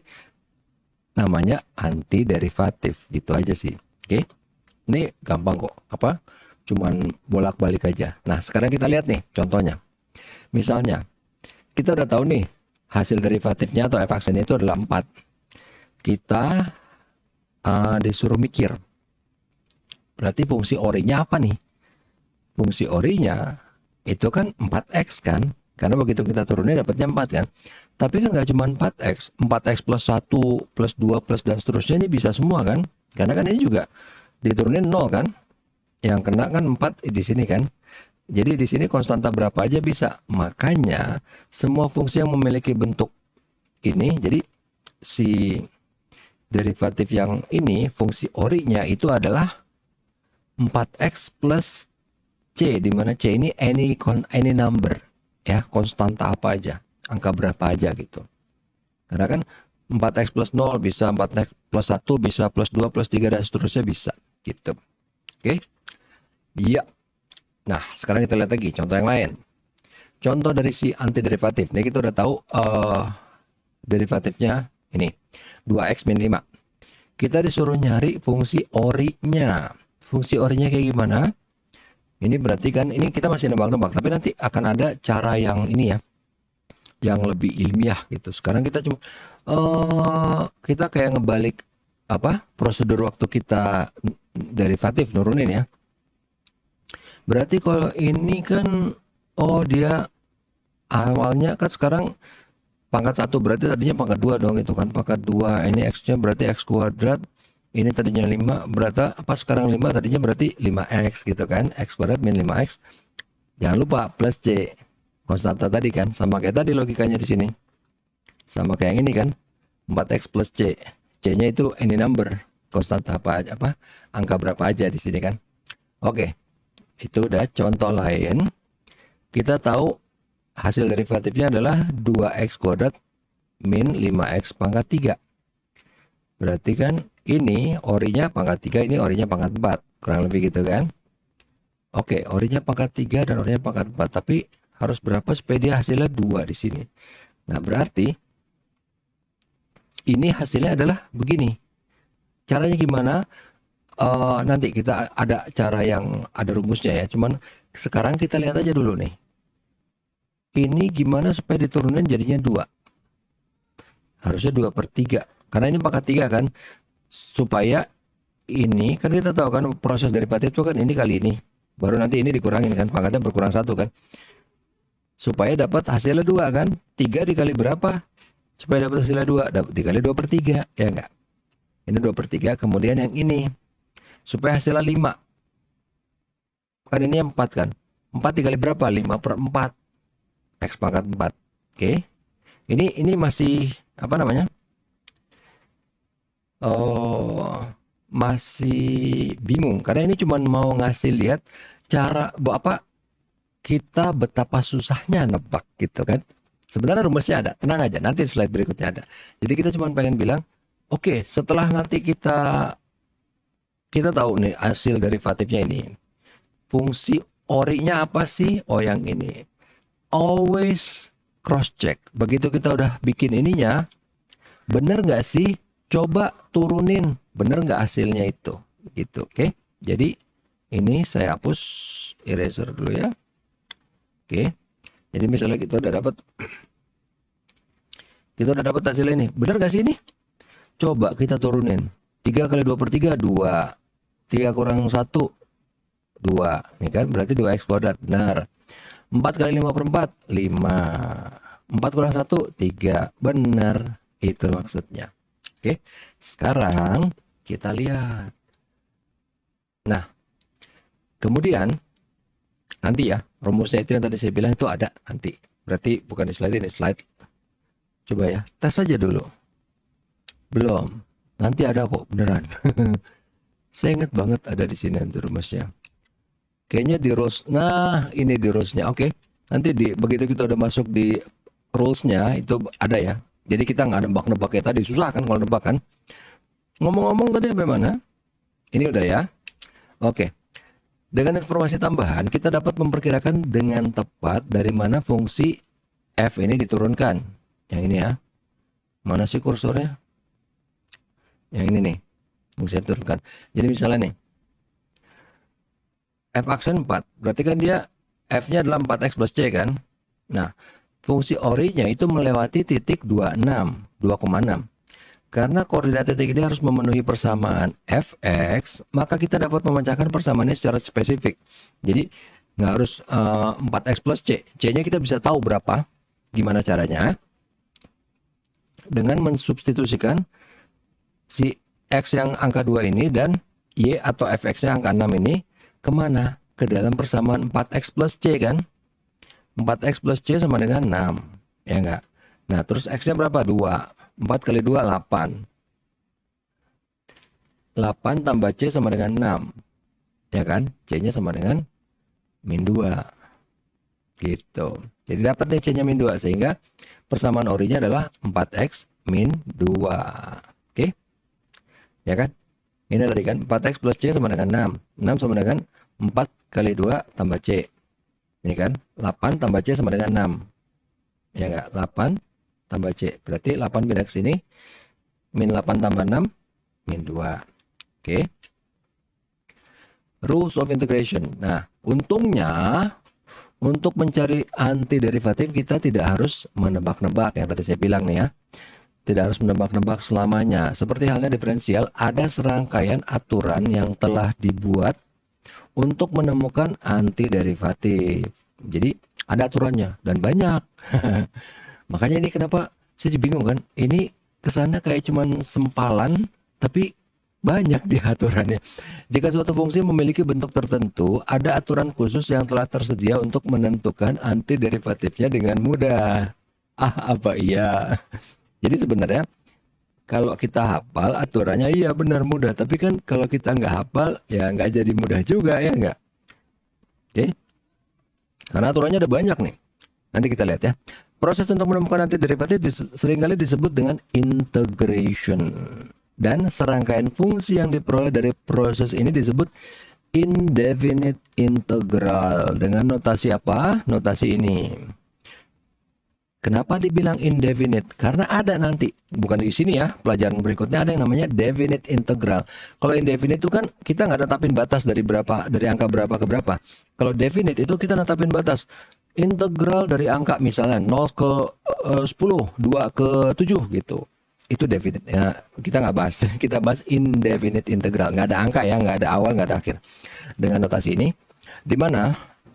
namanya antiderivatif, gitu aja sih. Oke. Ini gampang kok, cuman bolak-balik aja. Nah, sekarang kita lihat nih contohnya. Misalnya, kita udah tahu nih hasil derivatifnya atau F aksennya itu adalah 4. Kita disuruh mikir. Berarti fungsi orinya apa nih? Fungsi orinya itu kan 4x kan? Karena begitu kita turunin dapatnya 4 kan? Tapi kan nggak cuma 4x. 4x plus 1, plus 2, plus dan seterusnya ini bisa semua kan? Karena kan ini juga diturunin 0 kan? Yang kena kan 4 di sini kan? Jadi di sini konstanta berapa aja bisa. Makanya semua fungsi yang memiliki bentuk ini, jadi si derivatif yang ini, fungsi orinya itu adalah 4x plus c, di mana c ini any number, ya, konstanta apa aja, angka berapa aja gitu. Karena kan 4x plus 0 bisa, 4x plus 1 bisa, plus 2 plus 3 dan seterusnya bisa gitu. Oke. Iya. Nah, sekarang kita lihat lagi contoh yang lain. Contoh dari si antiderivatif. Nih kita udah tahu derivatifnya ini 2x min 5. Kita disuruh nyari fungsi orinya. Fungsi orinya kayak gimana? Ini berarti kan ini kita masih nebak-nebak, tapi nanti akan ada cara yang ini ya, yang lebih ilmiah gitu. Sekarang kita cuma kita kayak ngebalik apa prosedur waktu kita derivatif nurunin ya. Berarti kalau ini kan dia awalnya kan sekarang pangkat 1 berarti tadinya pangkat 2 dong itu kan. Pangkat 2 ini x-nya berarti x kuadrat. Ini tadinya 5 berarti apa sekarang 5 tadinya berarti 5x gitu kan. X kuadrat min 5x. Jangan lupa plus c. Konstanta tadi kan sama kayak tadi logikanya di sini. Sama kayak yang ini kan. 4x plus c. C-nya itu any number. Konstanta apa angka berapa aja di sini kan. Oke. Itu udah contoh lain. Kita tahu hasil derivatifnya adalah 2x kuadrat min 5x pangkat 3. Berarti kan ini orinya pangkat 3, ini orinya pangkat 4. Kurang lebih gitu kan. Oke, orinya pangkat 3 dan orinya pangkat 4. Tapi harus berapa supaya dia hasilnya 2 di sini. Nah, berarti ini hasilnya adalah begini. Caranya gimana? Nanti kita ada cara yang ada rumusnya ya. Cuman sekarang kita lihat aja dulu nih. Ini gimana supaya diturunin jadinya 2. Harusnya 2/3. Karena ini pangkat 3 kan. Supaya ini, kan kita tahu kan proses derivatif itu kan ini kali ini. Baru nanti ini dikurangin kan. Pangkatnya berkurang 1 kan. Supaya dapat hasilnya 2 kan. 3 dikali berapa? Supaya dapat hasilnya 2. Dikali 2/3. Ya enggak? Ini 2/3. Kemudian yang ini. Supaya hasilnya 5. Kan ini 4 kan. 4 dikali berapa? 5/4. X pangkat 4. Oke. Ini masih apa namanya? Masih bingung karena ini cuma mau ngasih lihat cara apa kita betapa susahnya nebak gitu kan. Sebenarnya rumusnya ada, tenang aja, nanti slide berikutnya ada. Jadi kita cuma pengen bilang, oke, setelah nanti kita tahu nih hasil derivatifnya ini. Fungsi orinya apa sih? Oh, yang ini. Always cross check. Begitu kita udah bikin ininya, bener nggak sih? Coba turunin, bener nggak hasilnya itu, gitu, oke? Jadi ini saya hapus eraser dulu ya, oke? Jadi misalnya kita udah dapat hasil ini, bener nggak sih ini? Coba kita turunin, 3 kali 2/3 2, 3 kurang 1 2, ini kan berarti 2x kuadrat, benar. 4 kali 5/4 5, 4 kurang 1 3, benar, itu maksudnya. Oke, sekarang kita lihat. Nah, kemudian nanti ya, rumusnya itu yang tadi saya bilang itu ada nanti. Berarti bukan di slide ini, slide. Coba ya, tes aja dulu. Belum. Nanti ada kok, beneran. Saya ingat banget ada di sini nanti rumusnya. Kayaknya di rules. Nah, ini di rulesnya. Oke. Nanti begitu kita udah masuk di rulesnya itu ada ya. Jadi kita nggak nebak-nebak kayak tadi, susah kan kalau nebak kan. Ngomong-ngomong tadi apa mana? Ini udah ya. Oke. Dengan informasi tambahan, kita dapat memperkirakan dengan tepat dari mana fungsi f ini diturunkan. Yang ini ya. Mana sih kursornya? Yang ini nih. Fungsi diturunkan. Jadi misalnya nih. F aksen 4. Berarti kan dia f-nya adalah 4x plus c kan. Nah. Fungsi orinya itu melewati titik 2,6. Karena koordinat titik ini harus memenuhi persamaan fx, maka kita dapat memecahkan persamaannya secara spesifik. Jadi nggak harus 4x plus c. C-nya kita bisa tahu berapa. Gimana caranya? Dengan mensubstitusikan si x yang angka 2 ini dan y atau fx-nya angka 6 ini kemana? Ke dalam persamaan 4x plus c kan? 4x plus c sama dengan 6. Ya enggak? Nah, terus x-nya berapa? 2. 4 kali 2, 8. 8 tambah c sama dengan 6. Ya kan? C-nya sama dengan min 2. Gitu. Jadi dapat nih c-nya min 2. Sehingga persamaan orinya adalah 4x min 2. Oke? Ya kan? Ini tadi kan 4x plus c sama dengan 6. 6 sama dengan 4 kali 2 tambah C. Ini kan 8 tambah C sama dengan 6. Ya enggak? 8 tambah C. Berarti 8 pindah ke sini. Min 8 tambah 6. Min 2. Oke. Rules of integration. Nah, untungnya untuk mencari antiderivatif kita tidak harus menebak-nebak. Yang tadi saya bilang nih ya. Tidak harus menebak-nebak selamanya. Seperti halnya diferensial, ada serangkaian aturan yang telah dibuat untuk menemukan antiderivatif. Jadi ada aturannya dan banyak. Makanya ini kenapa saya bingung kan. Ini kesannya kayak cuman sempalan, tapi banyak di aturannya. Jika suatu fungsi memiliki bentuk tertentu, ada aturan khusus yang telah tersedia untuk menentukan antiderivatifnya dengan mudah. Apa iya? Jadi sebenarnya kalau kita hafal aturannya iya benar mudah, tapi kan kalau kita nggak hafal ya nggak jadi mudah juga ya nggak? Oke, karena aturannya ada banyak nih. Nanti kita lihat ya. Proses untuk menemukan antiderivatif seringkali disebut dengan integration. Dan serangkaian fungsi yang diperoleh dari proses ini disebut indefinite integral. Dengan notasi apa? Notasi ini. Kenapa dibilang indefinite? Karena ada nanti, bukan di sini ya, pelajaran berikutnya ada yang namanya definite integral. Kalau indefinite itu kan kita nggak netapin batas dari angka berapa ke berapa. Kalau definite itu kita netapin batas. Integral dari angka misalnya 0 ke 10, 2 ke 7 gitu. Itu definite. Ya, kita nggak bahas. Kita bahas indefinite integral. Nggak ada angka ya, nggak ada awal, nggak ada akhir. Dengan notasi ini, di mana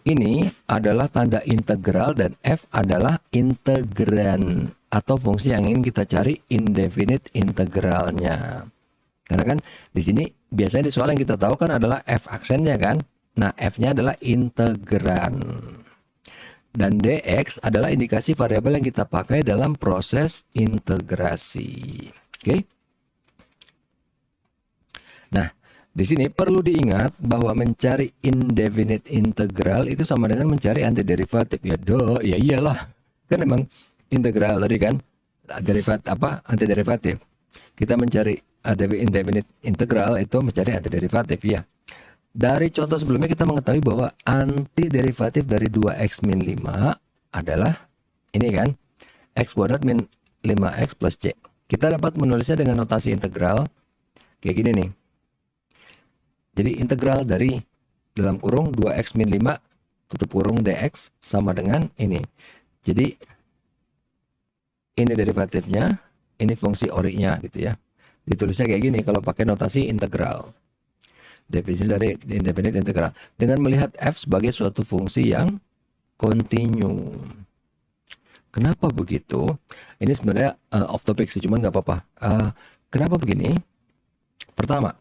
ini adalah tanda integral dan F adalah integran atau fungsi yang ingin kita cari indefinite integralnya. Karena kan di sini biasanya di soal yang kita tahu kan adalah F aksennya kan. Nah, F-nya adalah integran. Dan dx adalah indikasi variabel yang kita pakai dalam proses integrasi. Oke. Nah, di sini perlu diingat bahwa mencari indefinite integral itu sama dengan mencari antiderivatif. Ya ya iyalah. Kan memang integral tadi kan derivatif apa? Antiderivatif. Kita mencari indefinite integral itu mencari antiderivatif ya. Dari contoh sebelumnya kita mengetahui bahwa antiderivatif dari 2x min 5 adalah ini kan x kuadrat min 5x plus c. Kita dapat menulisnya dengan notasi integral kayak gini nih. Jadi integral dari dalam kurung 2x min 5 tutup kurung dx sama dengan ini. Jadi ini derivatifnya, ini fungsi orinya gitu ya. Ditulisnya kayak gini kalau pakai notasi integral. Definisi dari indefinite integral. Dengan melihat f sebagai suatu fungsi yang kontinu. Kenapa begitu? Ini sebenarnya off topic sih, cuman nggak apa-apa. Kenapa begini? Pertama,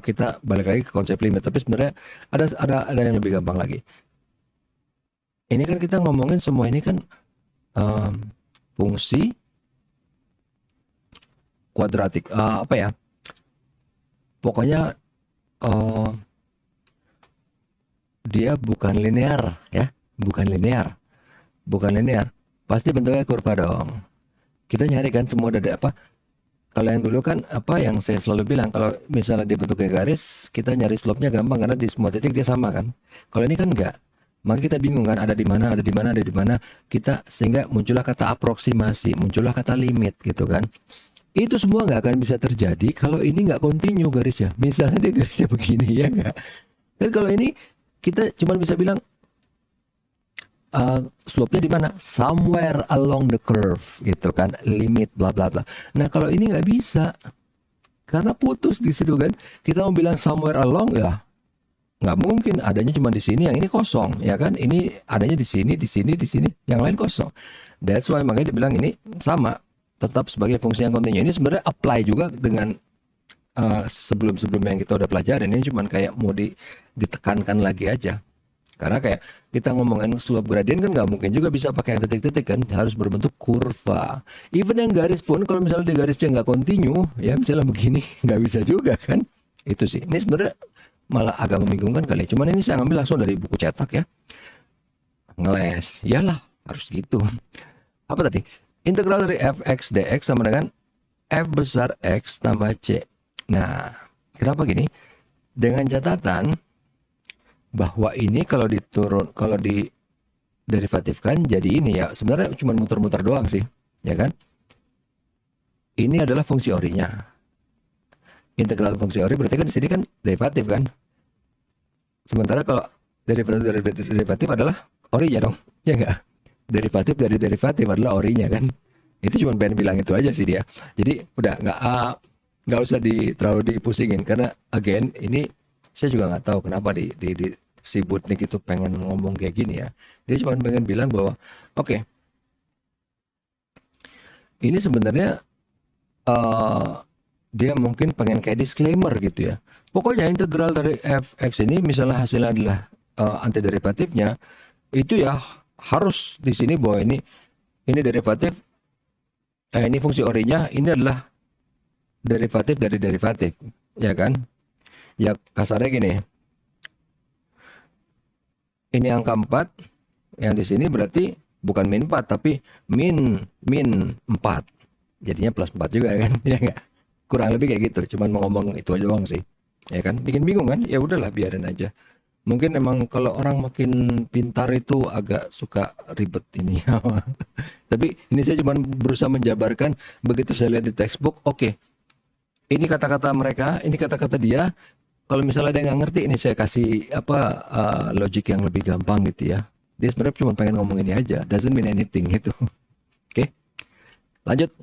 kita balik lagi ke konsep limit, tapi sebenarnya ada yang lebih gampang lagi. Ini kan kita ngomongin semua ini kan fungsi kuadratik, apa ya? Pokoknya dia bukan linear ya, bukan linear, pasti bentuknya kurva dong. Kita nyari kan semua dari apa? Kalau yang dulu kan apa yang saya selalu bilang, kalau misalnya dibentuk kayak garis, kita nyari slope-nya gampang karena di semua titik dia sama kan. Kalau ini kan enggak. Maka kita bingung kan ada di mana, ada di mana, ada di mana. Kita sehingga muncullah kata aproksimasi, muncullah kata limit gitu kan. Itu semua nggak akan bisa terjadi kalau ini nggak kontinu garisnya. Misalnya dia garisnya begini ya nggak. Kan kalau ini kita cuma bisa bilang slope-nya di mana? Somewhere along the curve gitu kan, limit bla bla bla. Nah, kalau ini nggak bisa. Karena putus di situ kan. Kita mau bilang somewhere along ya nggak mungkin, adanya cuma di sini, yang ini kosong ya kan. Ini adanya di sini, di sini, di sini, yang lain kosong. That's why makanya dibilang ini sama, tetap sebagai fungsi yang kontinu. Ini sebenarnya apply juga dengan sebelum-sebelumnya yang kita udah pelajarin. Ini cuma kayak mau ditekankan lagi aja. Karena kayak kita ngomongin slope gradient kan nggak mungkin juga bisa pakai titik-titik kan, harus berbentuk kurva. Even yang garis pun kalau misalnya di garisnya nggak kontinu, ya misalnya begini nggak bisa juga kan. Itu sih. Ini sebenarnya malah agak membingungkan kali. Cuman ini saya ngambil langsung dari buku cetak ya. Ngeles, iyalah harus gitu. Apa tadi? Integral dari fx dx sama dengan f besar x tambah c. Nah, kenapa gini? Dengan catatan bahwa ini kalau di derivatifkan jadi ini ya, sebenarnya cuma muter-muter doang sih, ya kan? Ini adalah fungsi orinya. Integral fungsi ori berarti kan di sini kan derivatif kan? Sementara kalau derivatif adalah orinya dong, ya enggak? Derivatif dari derivatif adalah orinya kan? Itu cuma pengen bilang itu aja sih dia. Jadi udah nggak usah terlalu dipusingin karena again ini saya juga nggak tahu kenapa si Butnik itu pengen ngomong kayak gini ya. Dia cuma pengen bilang bahwa oke, ini sebenarnya dia mungkin pengen kayak disclaimer gitu ya. Pokoknya integral dari fx ini misalnya hasilnya adalah antiderivatifnya itu ya harus di sini bahwa ini derivatif ini fungsi orinya ini adalah derivatif dari derivatif, ya kan? Ya kasarnya gini. Ini angka 4 yang di sini berarti bukan min 4 tapi min 4. Jadinya plus 4 juga kan? Ya enggak? Kurang lebih kayak gitu. Cuman mau ngomong itu aja doang sih. Ya kan? Bikin bingung kan? Ya udahlah biarin aja. Mungkin emang kalau orang makin pintar itu agak suka ribet ini ya. Tapi ini saya cuma berusaha menjabarkan begitu saya lihat di textbook, oke. Ini kata-kata mereka, ini kata-kata dia. Kalau misalnya dia nggak ngerti, ini saya kasih logik yang lebih gampang gitu ya. Dia sebenarnya cuma pengen ngomong ini aja, doesn't mean anything gitu. Oke, lanjut.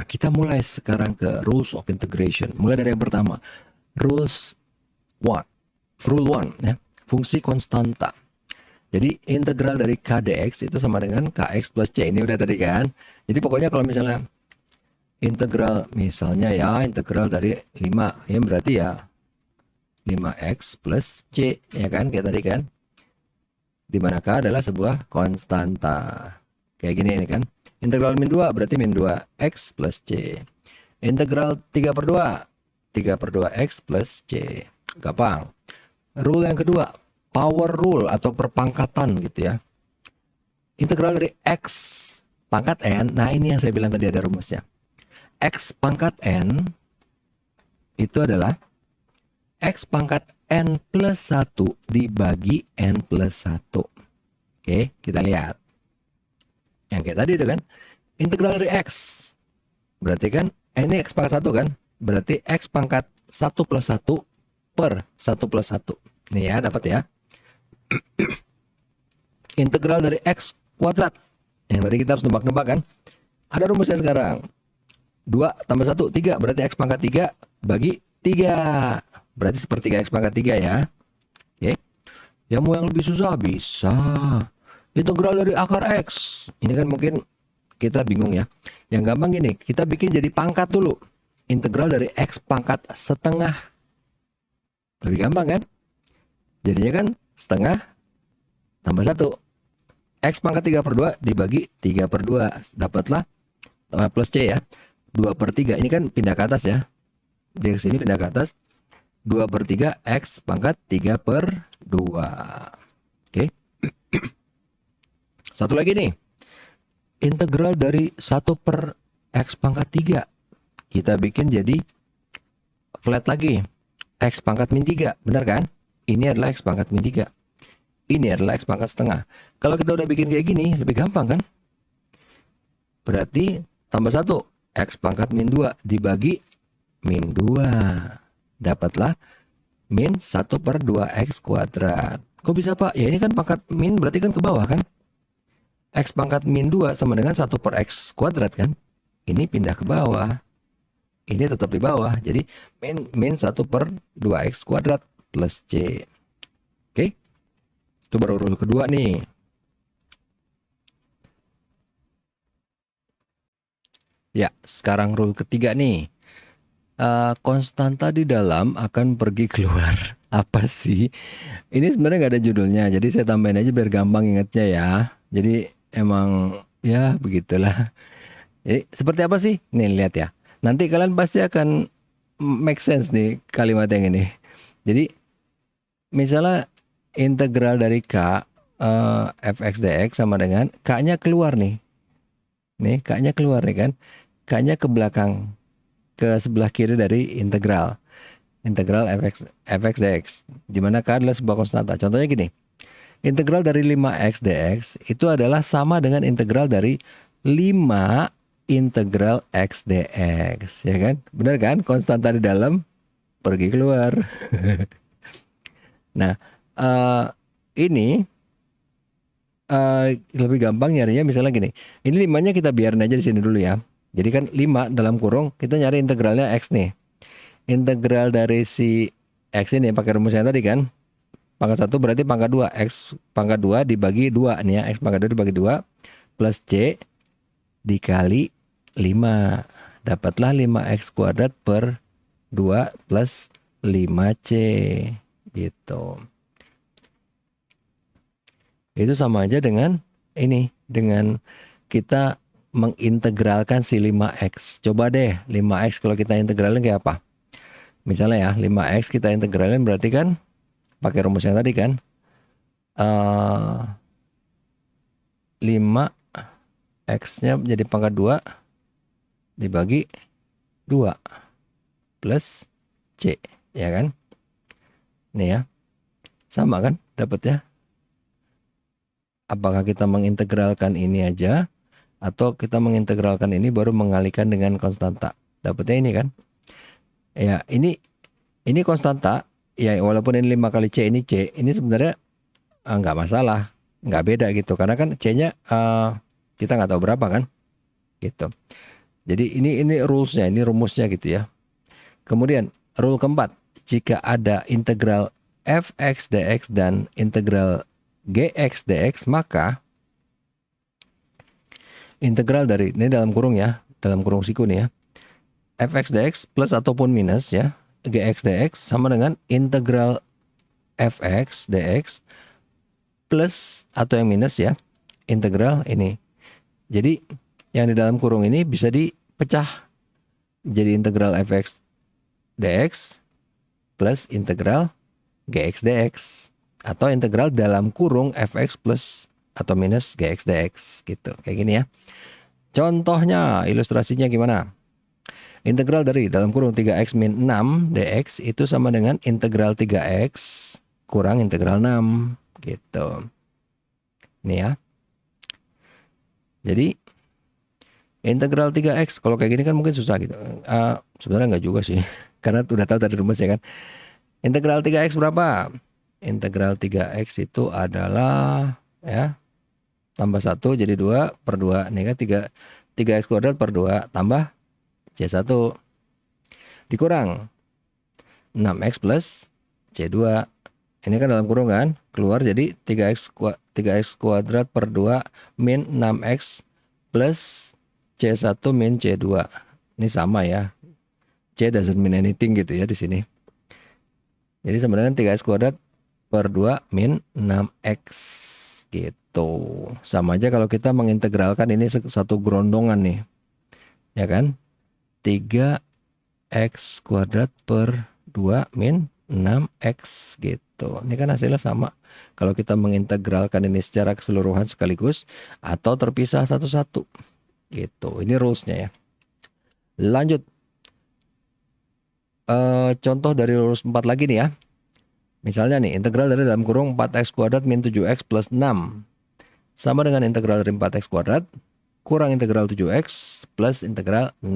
Kita mulai sekarang ke rules of integration. Mulai dari yang pertama, rule 1 ya, fungsi konstanta. Jadi integral dari k dx itu sama dengan kx plus c. Ini udah tadi kan. Jadi pokoknya kalau misalnya integral misalnya ya integral dari 5 ya berarti ya 5x plus c ya kan kayak tadi kan, dimana k adalah sebuah konstanta kayak gini ini kan. Integral min 2 berarti min 2x plus c. Integral 3/2 x plus c. Gampang. Rule yang kedua, power rule atau perpangkatan gitu ya. Integral dari x pangkat n, nah ini yang saya bilang tadi ada rumusnya. X pangkat n itu adalah X pangkat n plus 1 dibagi n plus 1. Oke, kita lihat. Yang kayak tadi itu kan, integral dari X. Berarti kan, ini X pangkat 1 kan? Berarti X pangkat 1 plus 1 per 1 plus 1. Nih ya, dapat ya. Integral dari X kuadrat. Yang tadi kita harus nebak-nebak kan? Ada rumusnya sekarang. 2 tambah 1, 3. Berarti X pangkat 3 bagi 3. Berarti sepertiga X pangkat 3 ya. Oke. Ya mau yang lebih susah bisa. Integral dari akar X. Ini kan mungkin kita bingung ya. Yang gampang gini, kita bikin jadi pangkat dulu. Integral dari X pangkat setengah. Lebih gampang kan? Jadinya kan setengah tambah 1. X pangkat 3/2 dibagi 3/2. Dapatlah plus C ya. 2/3. Ini kan pindah ke atas ya. Di sini pindah ke atas. 2/3 X pangkat 3/2. Oke. Satu lagi nih. Integral dari 1 per X pangkat 3. Kita bikin jadi flat lagi. X pangkat min 3. Benar kan? Ini adalah X pangkat min 3. Ini adalah X pangkat setengah. Kalau kita udah bikin kayak gini, lebih gampang kan? Berarti tambah 1. X pangkat min 2 dibagi min 2. Dapatlah min 1/2x kuadrat. Kok bisa Pak? Ya ini kan pangkat min berarti kan ke bawah kan? X pangkat min 2 sama dengan 1 per x kuadrat kan? Ini pindah ke bawah. Ini tetap di bawah. Jadi min 1/2x kuadrat plus C. Oke? Itu baru rule kedua nih. Ya, sekarang rule ketiga nih. Konstanta di dalam akan pergi keluar. Apa sih? Ini sebenarnya nggak ada judulnya. Jadi saya tambahin aja biar gampang ingatnya ya. Jadi emang ya begitulah. Jadi seperti apa sih? Nih lihat ya. Nanti kalian pasti akan make sense nih kalimat yang ini. Jadi misalnya integral dari K fx dx sama dengan K-nya keluar nih. Nih K-nya keluar nih kan. K-nya ke belakang. Ke sebelah kiri dari integral. Integral fx dx, di mana k adalah sebuah konstanta. Contohnya gini, integral dari 5x dx itu adalah sama dengan integral dari 5 integral x dx, ya kan? Benar kan? Konstanta di dalam pergi keluar. Nah, ini lebih gampang nyarinya misalnya gini. Ini 5-nya kita biarin aja di sini dulu ya. Jadi kan 5 dalam kurung, kita nyari integralnya x nih. Integral dari si x ini pakai rumus yang tadi kan. Pangkat 1 berarti pangkat 2. X pangkat 2 dibagi 2 nih ya. X pangkat 2 dibagi 2 plus C dikali 5. Dapatlah 5x kuadrat per 2 plus 5C. Gitu. Itu sama aja dengan ini. Dengan kita mengintegralkan si 5x. Coba deh 5x kalau kita integralin kayak apa? Misalnya ya 5x kita integralin berarti kan pakai rumus yang tadi kan 5x-nya jadi pangkat 2 dibagi 2 plus C, ya kan? Nih ya. Sama kan dapatnya? Apakah kita mengintegralkan ini aja atau kita mengintegralkan ini baru mengalihkan dengan konstanta? Dapatnya ini kan? Ya, ini konstanta. Ya, walaupun ini 5 kali C, ini C, ini sebenarnya nggak masalah, nggak beda gitu. Karena kan C-nya kita nggak tahu berapa kan, gitu. Jadi ini rules-nya, ini rumusnya gitu ya. Kemudian rule keempat, jika ada integral fx dx dan integral gx dx, maka integral dari, ini dalam kurung ya, dalam kurung siku nih ya, fx dx plus ataupun minus ya, gx dx sama dengan integral fx dx plus atau yang minus ya, integral ini. Jadi yang di dalam kurung ini bisa dipecah jadi integral fx dx plus integral gx dx atau integral dalam kurung fx plus atau minus gx dx gitu. Kayak gini ya. Contohnya, ilustrasinya gimana? Integral dari dalam kurung 3x min 6 dx itu sama dengan integral 3x kurang integral 6 gitu. Ini ya. Jadi integral 3x kalau kayak gini kan mungkin susah gitu. Sebenarnya nggak juga sih. Karena udah tahu tadi rumusnya kan. Integral 3x berapa? Integral 3x itu adalah ya tambah 1 jadi 2 per 2. Ini kan 3x kuadrat per 2 tambah C1 dikurang 6x plus C2. Ini kan dalam kurung kan, keluar jadi 3x kuadrat per 2 min 6x plus C1 min C2. Ini sama ya. C doesn't mean anything gitu ya di sini. Jadi sama dengan 3x kuadrat per 2 min 6x gitu. Sama aja kalau kita mengintegralkan ini satu gerondongan nih. Ya kan? 3x kuadrat per 2 min 6x gitu. Ini kan hasilnya sama. Kalau kita mengintegralkan ini secara keseluruhan sekaligus atau terpisah satu-satu. Gitu. Ini rulesnya ya. Lanjut. Contoh dari rules 4 lagi nih ya. Misalnya nih, integral dari dalam kurung 4x kuadrat min 7x plus 6. Sama dengan integral dari 4x kuadrat kurang integral 7x plus integral 6.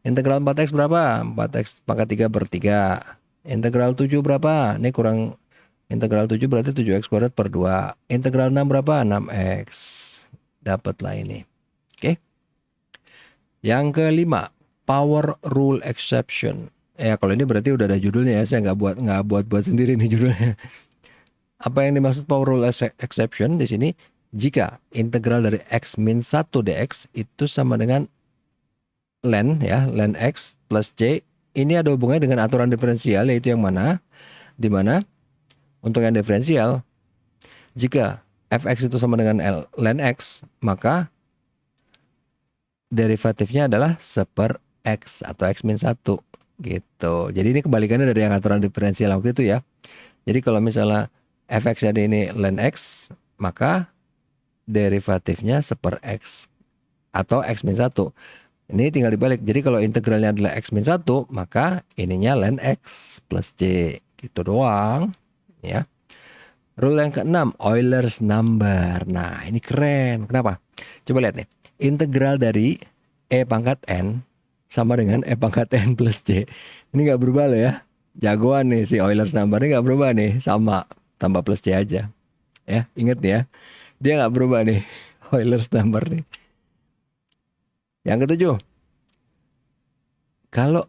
Integral 4x berapa? 4x pangkat 3 per 3. Integral 7 berapa? Ini kurang integral 7 berarti 7x kuadrat per 2. Integral 6 berapa? 6x. Dapatlah ini. Oke. Yang kelima, power rule exception. Ya kalau ini berarti udah ada judulnya ya. Saya nggak buat sendiri nih judulnya. Apa yang dimaksud power rule exception di sini? Jika integral dari x min 1 dx itu sama dengan ln ya, ln x plus c, ini ada hubungannya dengan aturan diferensial, yaitu yang mana? Di mana untuk yang diferensial, jika fx itu sama dengan ln x, maka derivatifnya adalah seper x atau x min 1 gitu. Jadi ini kebalikannya dari yang aturan diferensial waktu itu ya. Jadi kalau misalnya fx ada ini ln x, maka derivatifnya seper x atau x min 1. Ini tinggal dibalik. Jadi kalau integralnya adalah x min 1, maka ininya ln x plus c. Gitu doang. Ya. Rule yang keenam, Euler's number. Nah, ini keren. Kenapa? Coba lihat nih. Integral dari e pangkat n sama dengan e pangkat n plus c. Ini nggak berubah loh ya. Jagoan nih si Euler's number ini nggak berubah nih. Sama, tambah plus c aja. Ya, inget nih ya. Dia nggak berubah nih. Euler's number nih. Yang ketujuh, kalau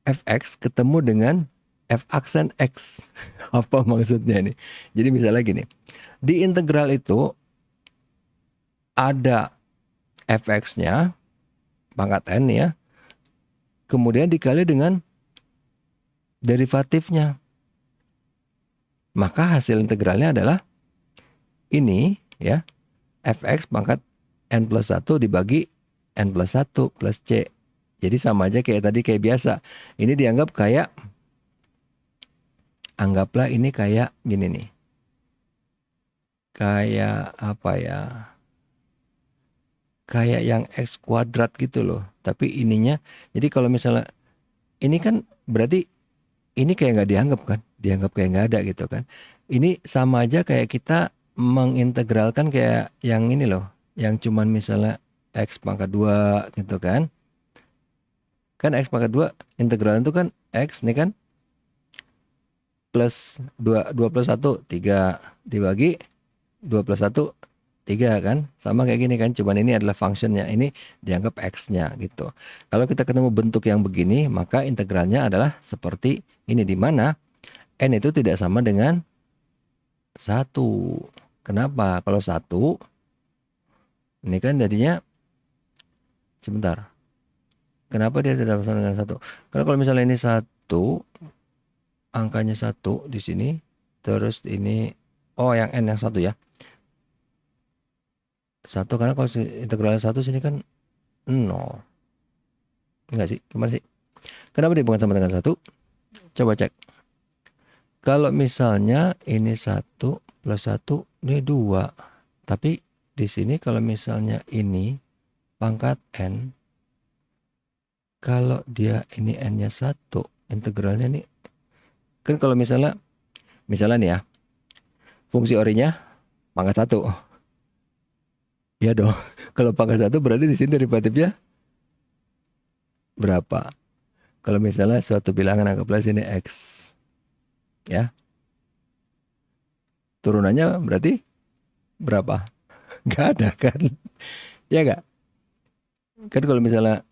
fx ketemu dengan f aksen x. Apa maksudnya nih? Jadi misalnya gini, di integral itu ada fx-nya, pangkat n ya, kemudian dikali dengan derivatifnya. Maka hasil integralnya adalah ini ya, fx pangkat n plus 1 dibagi n plus 1 plus c. Jadi sama aja kayak tadi, kayak biasa. Ini dianggap kayak, anggaplah ini kayak gini nih. Kayak apa ya? Kayak yang x kuadrat gitu loh. Tapi ininya, jadi kalau misalnya, ini kan berarti ini kayak nggak dianggap kan? Dianggap kayak nggak ada gitu kan. Ini sama aja kayak kita mengintegralkan kayak yang ini loh. Yang cuman misalnya x pangkat 2 gitu kan. Kan x pangkat 2 integral itu kan x nih kan plus 2 plus 1 3 dibagi 2 plus 1 3 kan, sama kayak gini kan, cuman ini adalah functionnya, ini dianggap x-nya gitu. Kalau kita ketemu bentuk yang begini, maka integralnya adalah seperti ini, di mana n itu tidak sama dengan 1. Kenapa? Kalau 1 ini kan jadinya, sebentar, kenapa dia tidak sama dengan 1? Karena kalau misalnya ini 1, angkanya 1 di sini, terus ini, oh yang n yang 1 ya. 1, karena kalau integralnya 1 sini kan 0. Enggak sih, gimana sih? Kenapa dia bukan sama dengan 1? Coba cek. Kalau misalnya ini 1 plus 1, ini 2. Tapi di sini kalau misalnya ini pangkat n, kalau dia ini n-nya 1, integralnya nih, kan kalau misalnya nih ya, fungsi orinya pangkat 1. Ya dong, kalau pangkat 1 berarti di sini derivatifnya berapa? Kalau misalnya suatu bilangan anggaplah sini x, ya, turunannya berarti berapa? Gak ada kan? Ya gak? Kan kalau misalnya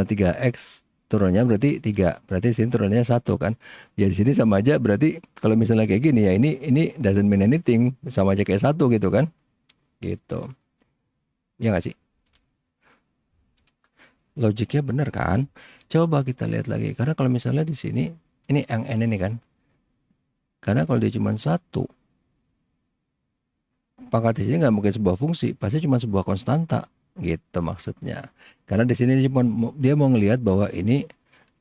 3x turunnya berarti 3, berarti di sini turunnya 1 kan? Ya di sini sama aja, berarti kalau misalnya kayak gini ya, ini doesn't mean anything, sama aja kayak 1 gitu kan? Gitu. Ya nggak sih? Logiknya benar kan? Coba kita lihat lagi. Karena kalau misalnya di sini, ini yang n ini kan. Karena kalau dia cuma 1, pangkat di sini nggak mungkin sebuah fungsi, pasti cuma sebuah konstanta. Gitu maksudnya. Karena di sini dia mau ngelihat bahwa ini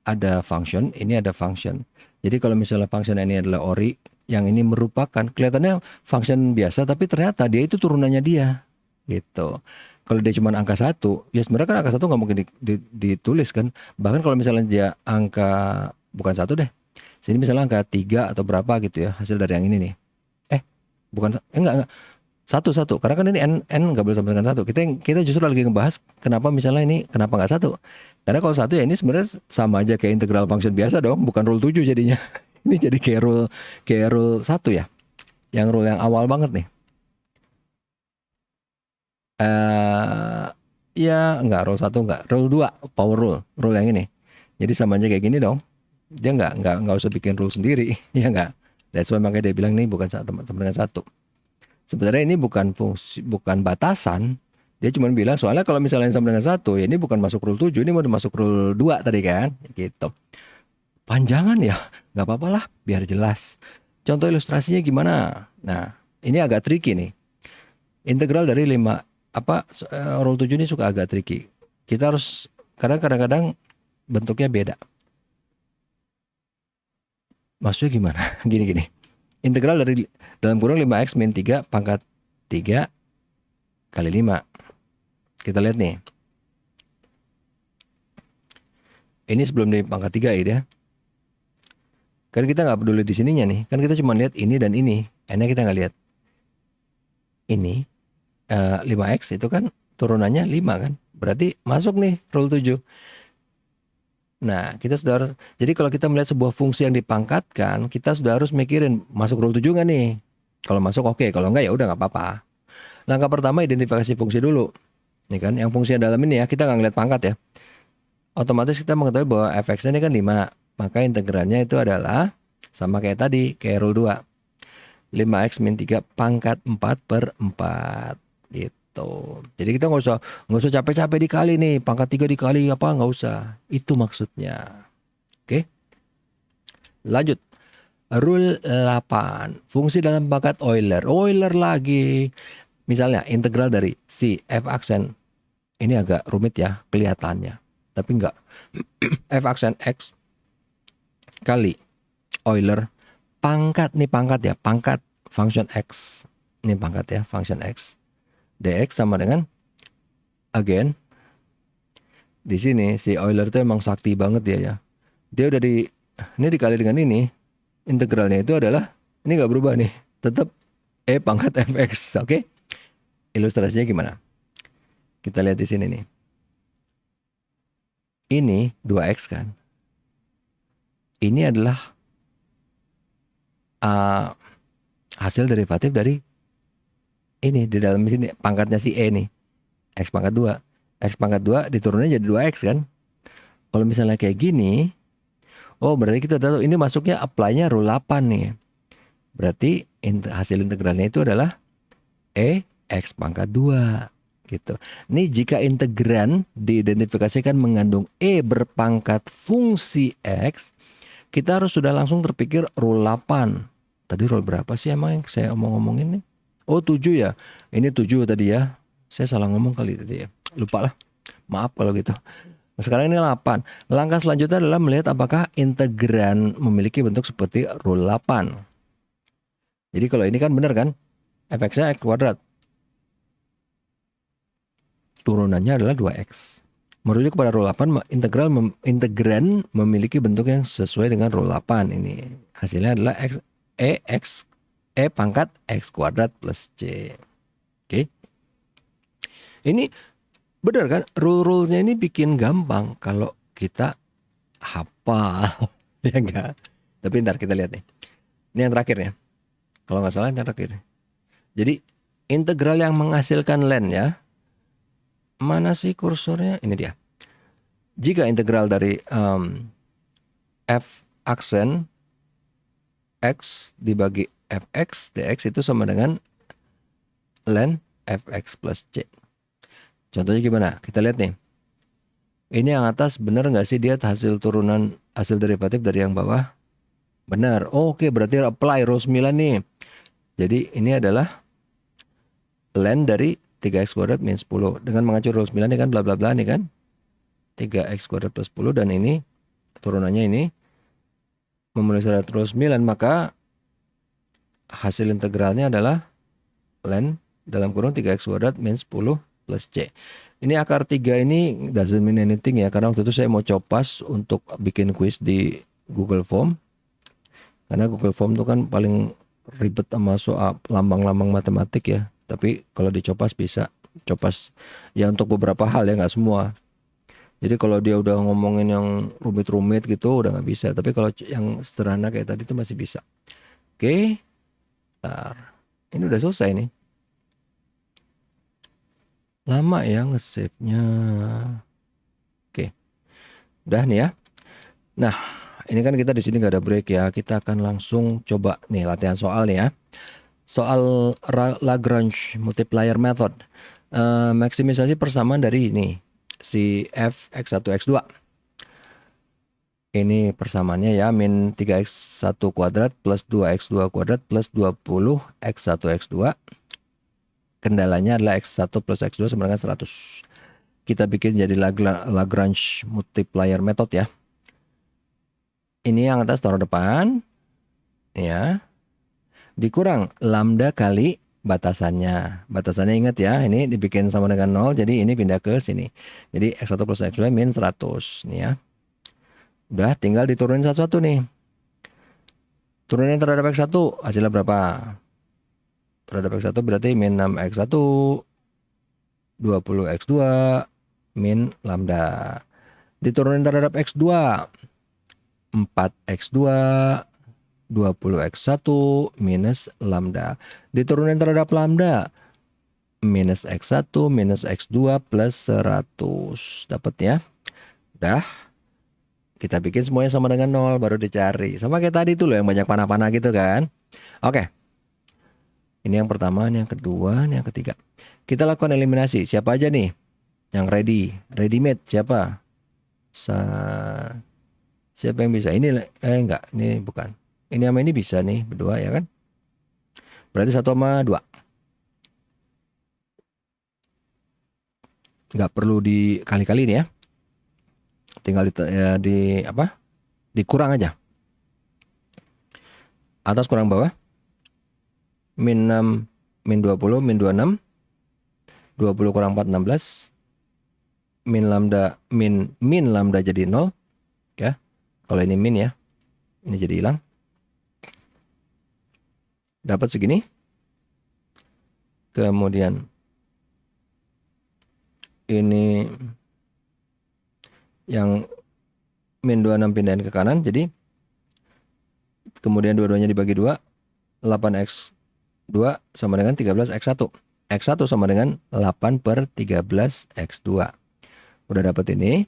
ada function, ini ada function. Jadi kalau misalnya function ini adalah ori, yang ini merupakan, kelihatannya function biasa, tapi ternyata dia itu turunannya dia. Gitu. Kalau dia cuma angka 1, ya sebenarnya kan angka 1 nggak mungkin ditulis kan. Bahkan kalau misalnya dia angka, bukan 1 deh. Sini misalnya angka 3 atau berapa gitu ya, hasil dari yang ini nih. Enggak. 1. Karena kan ini n nggak boleh sama dengan 1. Kita justru lagi ngebahas kenapa misalnya ini, kenapa nggak 1. Karena kalau 1 ya ini sebenarnya sama aja kayak integral function biasa dong, bukan rule 7 jadinya. Ini jadi kayak rule 1 ya. Yang rule yang awal banget nih. Ya enggak, rule 1 enggak, rule 2 power rule yang ini. Jadi sama aja kayak gini dong. Dia enggak usah bikin rule sendiri. Ya enggak. That's why makanya dia bilang ini bukan sama dengan 1. Sebenarnya ini bukan fungsi, bukan batasan. Dia cuma bilang soalnya kalau misalnya sama dengan 1, ya ini bukan masuk rule 7, ini mau masuk rule 2 tadi kan. Gitu. Panjangan ya, nggak apa-apa lah, biar jelas. Contoh ilustrasinya gimana? Nah, ini agak tricky nih. Integral dari 5, rule 7 ini suka agak tricky. Kita harus, karena kadang-kadang bentuknya beda. Maksudnya gimana? Gini. Integral dari dalam kurung 5x min 3 pangkat 3 kali 5. Kita lihat nih. Ini sebelum di pangkat 3 ya. Kan kita nggak peduli di sininya nih. Kan kita cuma lihat ini dan ini. Enak kita nggak lihat. Ini 5x itu kan turunannya 5 kan. Berarti masuk nih rule 7. Nah, kita sudah harus, jadi kalau kita melihat sebuah fungsi yang dipangkatkan, kita sudah harus mikirin masuk rule 7 nggak nih? Kalau masuk oke, kalau nggak ya udah nggak apa-apa. Langkah pertama identifikasi fungsi dulu. Nih kan, yang fungsi dalam ini ya, kita nggak ngeliat pangkat ya. Otomatis kita mengetahui bahwa fx-nya ini kan 5. Maka integralnya itu adalah sama kayak tadi, kayak rule 2. 5x min 3 pangkat 4 per 4. Gitu. Jadi kita nggak usah capek-capek dikali nih. Pangkat 3 dikali apa, nggak usah. Itu maksudnya. Oke. Lanjut. Rule 8. Fungsi dalam pangkat Euler. Euler lagi. Misalnya integral dari si f aksen. Ini agak rumit ya kelihatannya. Tapi enggak. F aksen x kali Euler pangkat ya, pangkat function x. Ini pangkat ya, function x. Dx sama dengan again. Di sini si Euler itu emang sakti banget dia ya. Dia udah ini dikali dengan ini, integralnya itu adalah ini nggak berubah nih, tetap e pangkat fx. Oke? Ilustrasinya gimana? Kita lihat di sini nih. Ini 2x kan. Ini adalah hasil derivatif dari ini di dalam sini pangkatnya si e nih. X pangkat 2. X pangkat 2 diturunnya jadi 2x kan. Kalau misalnya kayak gini, oh berarti kita tahu ini masuknya apply-nya rule 8 nih. Berarti hasil integralnya itu adalah e x pangkat 2 gitu. Ini jika integran diidentifikasikan mengandung e berpangkat fungsi x, kita harus sudah langsung terpikir rule 8. Tadi rule berapa sih emang yang saya omong-omongin nih? Oh 7 ya. Ini 7 tadi ya. Saya salah ngomong kali tadi ya. Lupa lah. Maaf kalau gitu. Nah, sekarang ini 8. Langkah selanjutnya adalah melihat apakah integran memiliki bentuk seperti rule 8. Jadi kalau ini kan benar kan? Fx-nya x kuadrat. Turunannya adalah 2x. Merujuk kepada rule 8, integran memiliki bentuk yang sesuai dengan rule 8. Ini hasilnya adalah e pangkat x kuadrat plus c. Oke. Ini benar kan? Rule-rulenya ini bikin gampang kalau kita hafal. Ya enggak? Tapi ntar kita lihat nih. Ini yang terakhir ya. Kalau nggak salah yang terakhir. Jadi integral yang menghasilkan len ya. Mana sih kursornya? Ini dia. Jika integral dari f aksen x dibagi fx dx itu sama dengan len fx plus c. Contohnya gimana? Kita lihat nih. Ini yang atas benar nggak sih dia hasil turunan hasil derivatif dari yang bawah? Benar. Oh, oke, berarti apply rule 9 nih. Jadi ini adalah len dari 3x kuadrat min 10. Dengan mengacu rule 9 ini kan bla bla bla nih kan. 3x kuadrat plus 10 dan ini turunannya ini memenuhi syarat rule 9, maka hasil integralnya adalah len dalam kurung 3x kuadrat min 10 plus c. Ini akar 3 ini doesn't mean anything ya, karena waktu itu saya mau copas untuk bikin quiz di Google Form. Karena Google Form itu kan paling ribet sama soal lambang-lambang matematik ya. Tapi kalau dicopas bisa. Copas ya untuk beberapa hal ya, nggak semua. Jadi kalau dia udah ngomongin yang rumit-rumit gitu udah nggak bisa. Tapi kalau yang sederhana kayak tadi itu masih bisa. Oke. Bentar. Ini udah selesai nih. Lama ya nge-save-nya. Oke. Udah nih ya. Nah, ini kan kita di sini nggak ada break ya. Kita akan langsung coba nih latihan soal nih ya. Soal Lagrange multiplier method. Maksimisasi persamaan dari ini si f x1 x2. Ini persamaannya ya, min 3x1 kuadrat plus 2x2 kuadrat plus 20 x1 x2. Kendalanya adalah x1 plus x2 sama dengan 100. Kita bikin jadi Lagrange multiplier method ya. Ini yang atas taruh depan. Ya. Dikurang lambda kali batasannya. Batasannya ingat ya, ini dibikin sama dengan 0, jadi ini pindah ke sini. Jadi x1 plus x2 min 100. Ini ya. Udah tinggal diturunin satu-satu nih. Turunin terhadap X1 hasilnya berapa? Terhadap X1 berarti min 6X1 20X2 min lambda. Diturunin terhadap X2 4X2 20X1 minus lambda. Diturunin terhadap lambda minus X1 minus X2 plus 100. Dapat ya? Udah. Kita bikin semuanya sama dengan 0 baru dicari. Sama kayak tadi tuh loh yang banyak panah-panah gitu kan. Oke. Ini yang pertama, ini yang kedua, ini yang ketiga. Kita lakukan eliminasi. Siapa aja nih yang ready? Ready made siapa? Siapa yang bisa? Ini enggak, ini bukan. Ini sama ini bisa nih berdua ya kan? Berarti 1 sama 2. Enggak perlu dikali-kali nih ya. Tinggal di apa? Dikurang aja. Atas kurang bawah. Min 6, min 20, min 26. 20 kurang 4, 16. Min lambda jadi 0. Ya. Kalau ini min ya. Ini jadi hilang. Dapat segini. Kemudian ini yang min 26 pindahin ke kanan. Jadi kemudian dua-duanya dibagi 2. 8X2 sama dengan 13X1. X1 sama dengan 8 per 13X2. Udah dapat ini.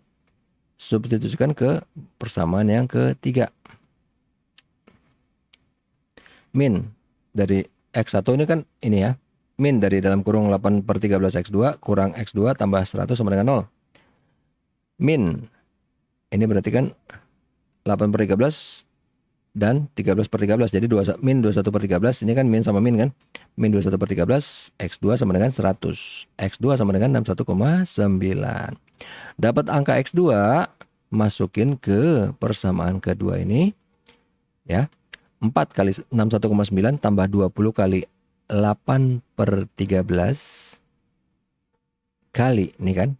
Substitusikan ke persamaan yang ketiga. Min dari X1 ini kan ini ya. Min dari dalam kurung 8 per 13X2 kurang X2 tambah 100 sama dengan 0. Min. Ini berarti kan 8 per 13 dan 13 per 13. Jadi min 21 per 13. Ini kan min sama min kan. Min 21 per 13. X2 sama dengan 100. X2 sama dengan 61,9. Dapat angka X2. Masukin ke persamaan kedua ini. Ya. 4 kali 61,9 tambah 20 kali 8 per 13. Kali. Ini kan.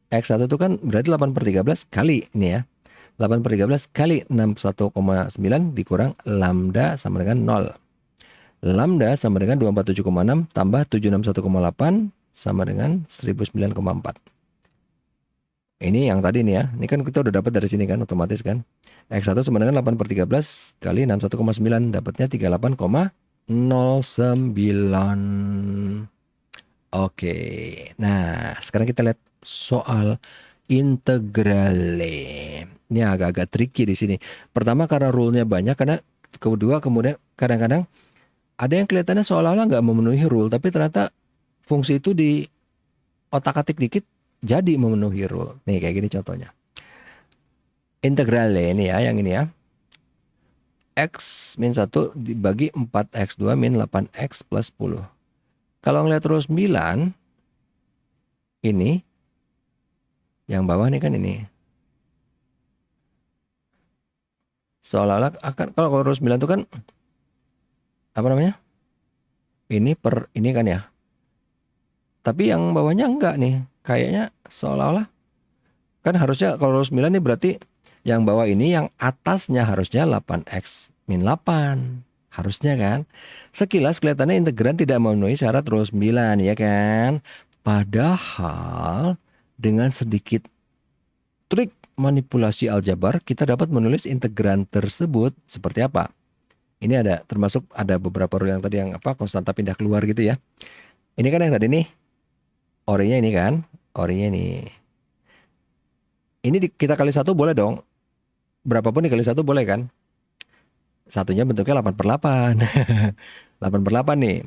X1 itu kan berarti 8 per 13 kali ini ya. 8 per 13 kali 61,9 dikurang lambda sama dengan 0. Lambda sama dengan 247,6 tambah 761,8 sama dengan 1009,4. Ini yang tadi nih ya. Ini kan kita udah dapat dari sini kan otomatis kan. X1 sama dengan 8 per 13 kali 61,9 dapatnya 38,09. Oke. Nah, sekarang kita lihat soal integrale. Ini agak-agak tricky di sini. Pertama karena rule-nya banyak, karena kedua kemudian kadang-kadang ada yang kelihatannya seolah-olah nggak memenuhi rule, tapi ternyata fungsi itu di otak-atik dikit jadi memenuhi rule. Nih kayak gini contohnya. Integrale ini ya, yang ini ya. X min 1 dibagi 4X2 min 8X plus 10. Kalau ngeliat rule 9, ini yang bawah nih kan ini. Seolah-olah akan, kalau rule 9 itu kan apa namanya? Ini per ini kan ya. Tapi yang bawahnya enggak nih. Kayaknya seolah-olah kan harusnya kalau rule 9 ini berarti yang bawah ini yang atasnya harusnya 8X min 8. Harusnya kan. Sekilas kelihatannya integran tidak memenuhi syarat rule 9 ya kan. Padahal dengan sedikit trik manipulasi aljabar kita dapat menulis integran tersebut seperti apa. Ini ada termasuk ada beberapa rule yang tadi yang apa konstanta pindah keluar gitu ya. Ini kan yang tadi nih. Orinya ini kan. Orinya ini. Ini kita kali 1 boleh dong. Berapapun dikali 1 boleh kan. Satunya bentuknya 8 per 8. 8 per 8 nih.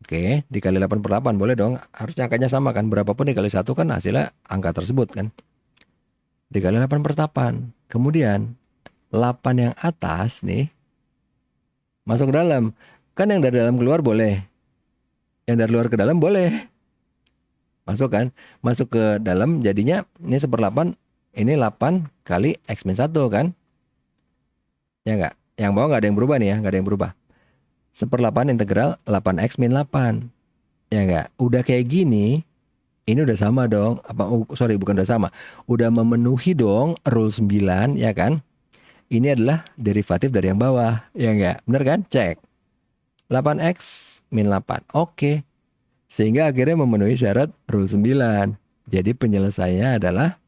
Oke, dikali 8 per 8 boleh dong. Harusnya angkanya sama kan. Berapapun dikali 1 kan hasilnya angka tersebut kan. Dikali 8 per 8. Kemudian 8 yang atas nih masuk ke dalam. Kan yang dari dalam keluar boleh. Yang dari luar ke dalam boleh. Masuk kan. Masuk ke dalam jadinya ini 1/8. Ini 8 kali X min 1 kan. Ya enggak? Yang bawah enggak ada yang berubah nih ya. Enggak ada yang berubah. 1/8 integral 8X min 8. Ya enggak? Udah kayak gini. Ini udah sama dong. Sorry, bukan udah sama. Udah memenuhi dong rule 9, ya kan? Ini adalah derivatif dari yang bawah, ya enggak? Bener kan? Cek. 8x min 8. Oke. Sehingga akhirnya memenuhi syarat rule 9. Jadi penyelesaiannya adalah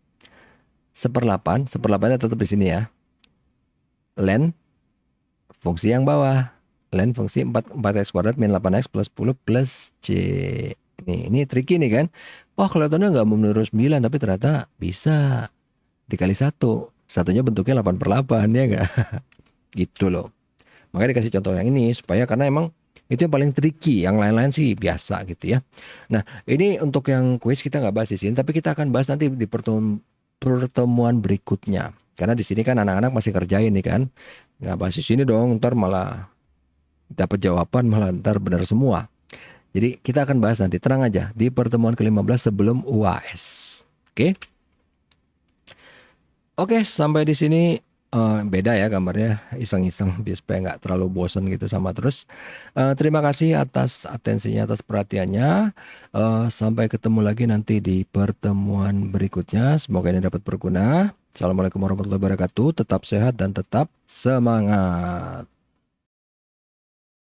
1/8. 1/8-nya tetap di sini ya. Len fungsi yang bawah. Len fungsi 4x kuadrat min 8x plus 10 plus c. Ini tricky nih kan. Wah, kelihatannya nggak memenuhi rule 9, tapi ternyata bisa dikali 1. Satunya bentuknya 8/8, ya nggak? Gitu loh. Makanya dikasih contoh yang ini supaya, karena emang itu yang paling tricky, yang lain-lain sih biasa gitu ya. Nah, ini untuk yang kuis kita nggak bahas di sini, tapi kita akan bahas nanti di pertemuan berikutnya. Karena di sini kan anak-anak masih kerjain nih kan. Nggak bahas di sini dong, ntar malah dapat jawaban malah ntar benar semua. Jadi kita akan bahas nanti, tenang aja, di pertemuan ke-15 sebelum UAS. Oke? Oke, sampai di sini. Beda ya gambarnya, iseng-iseng biar supaya nggak terlalu bosan gitu sama terus. Terima kasih atas atensinya, atas perhatiannya. Sampai ketemu lagi nanti di pertemuan berikutnya. Semoga ini dapat berguna. Assalamualaikum warahmatullahi wabarakatuh. Tetap sehat dan tetap semangat.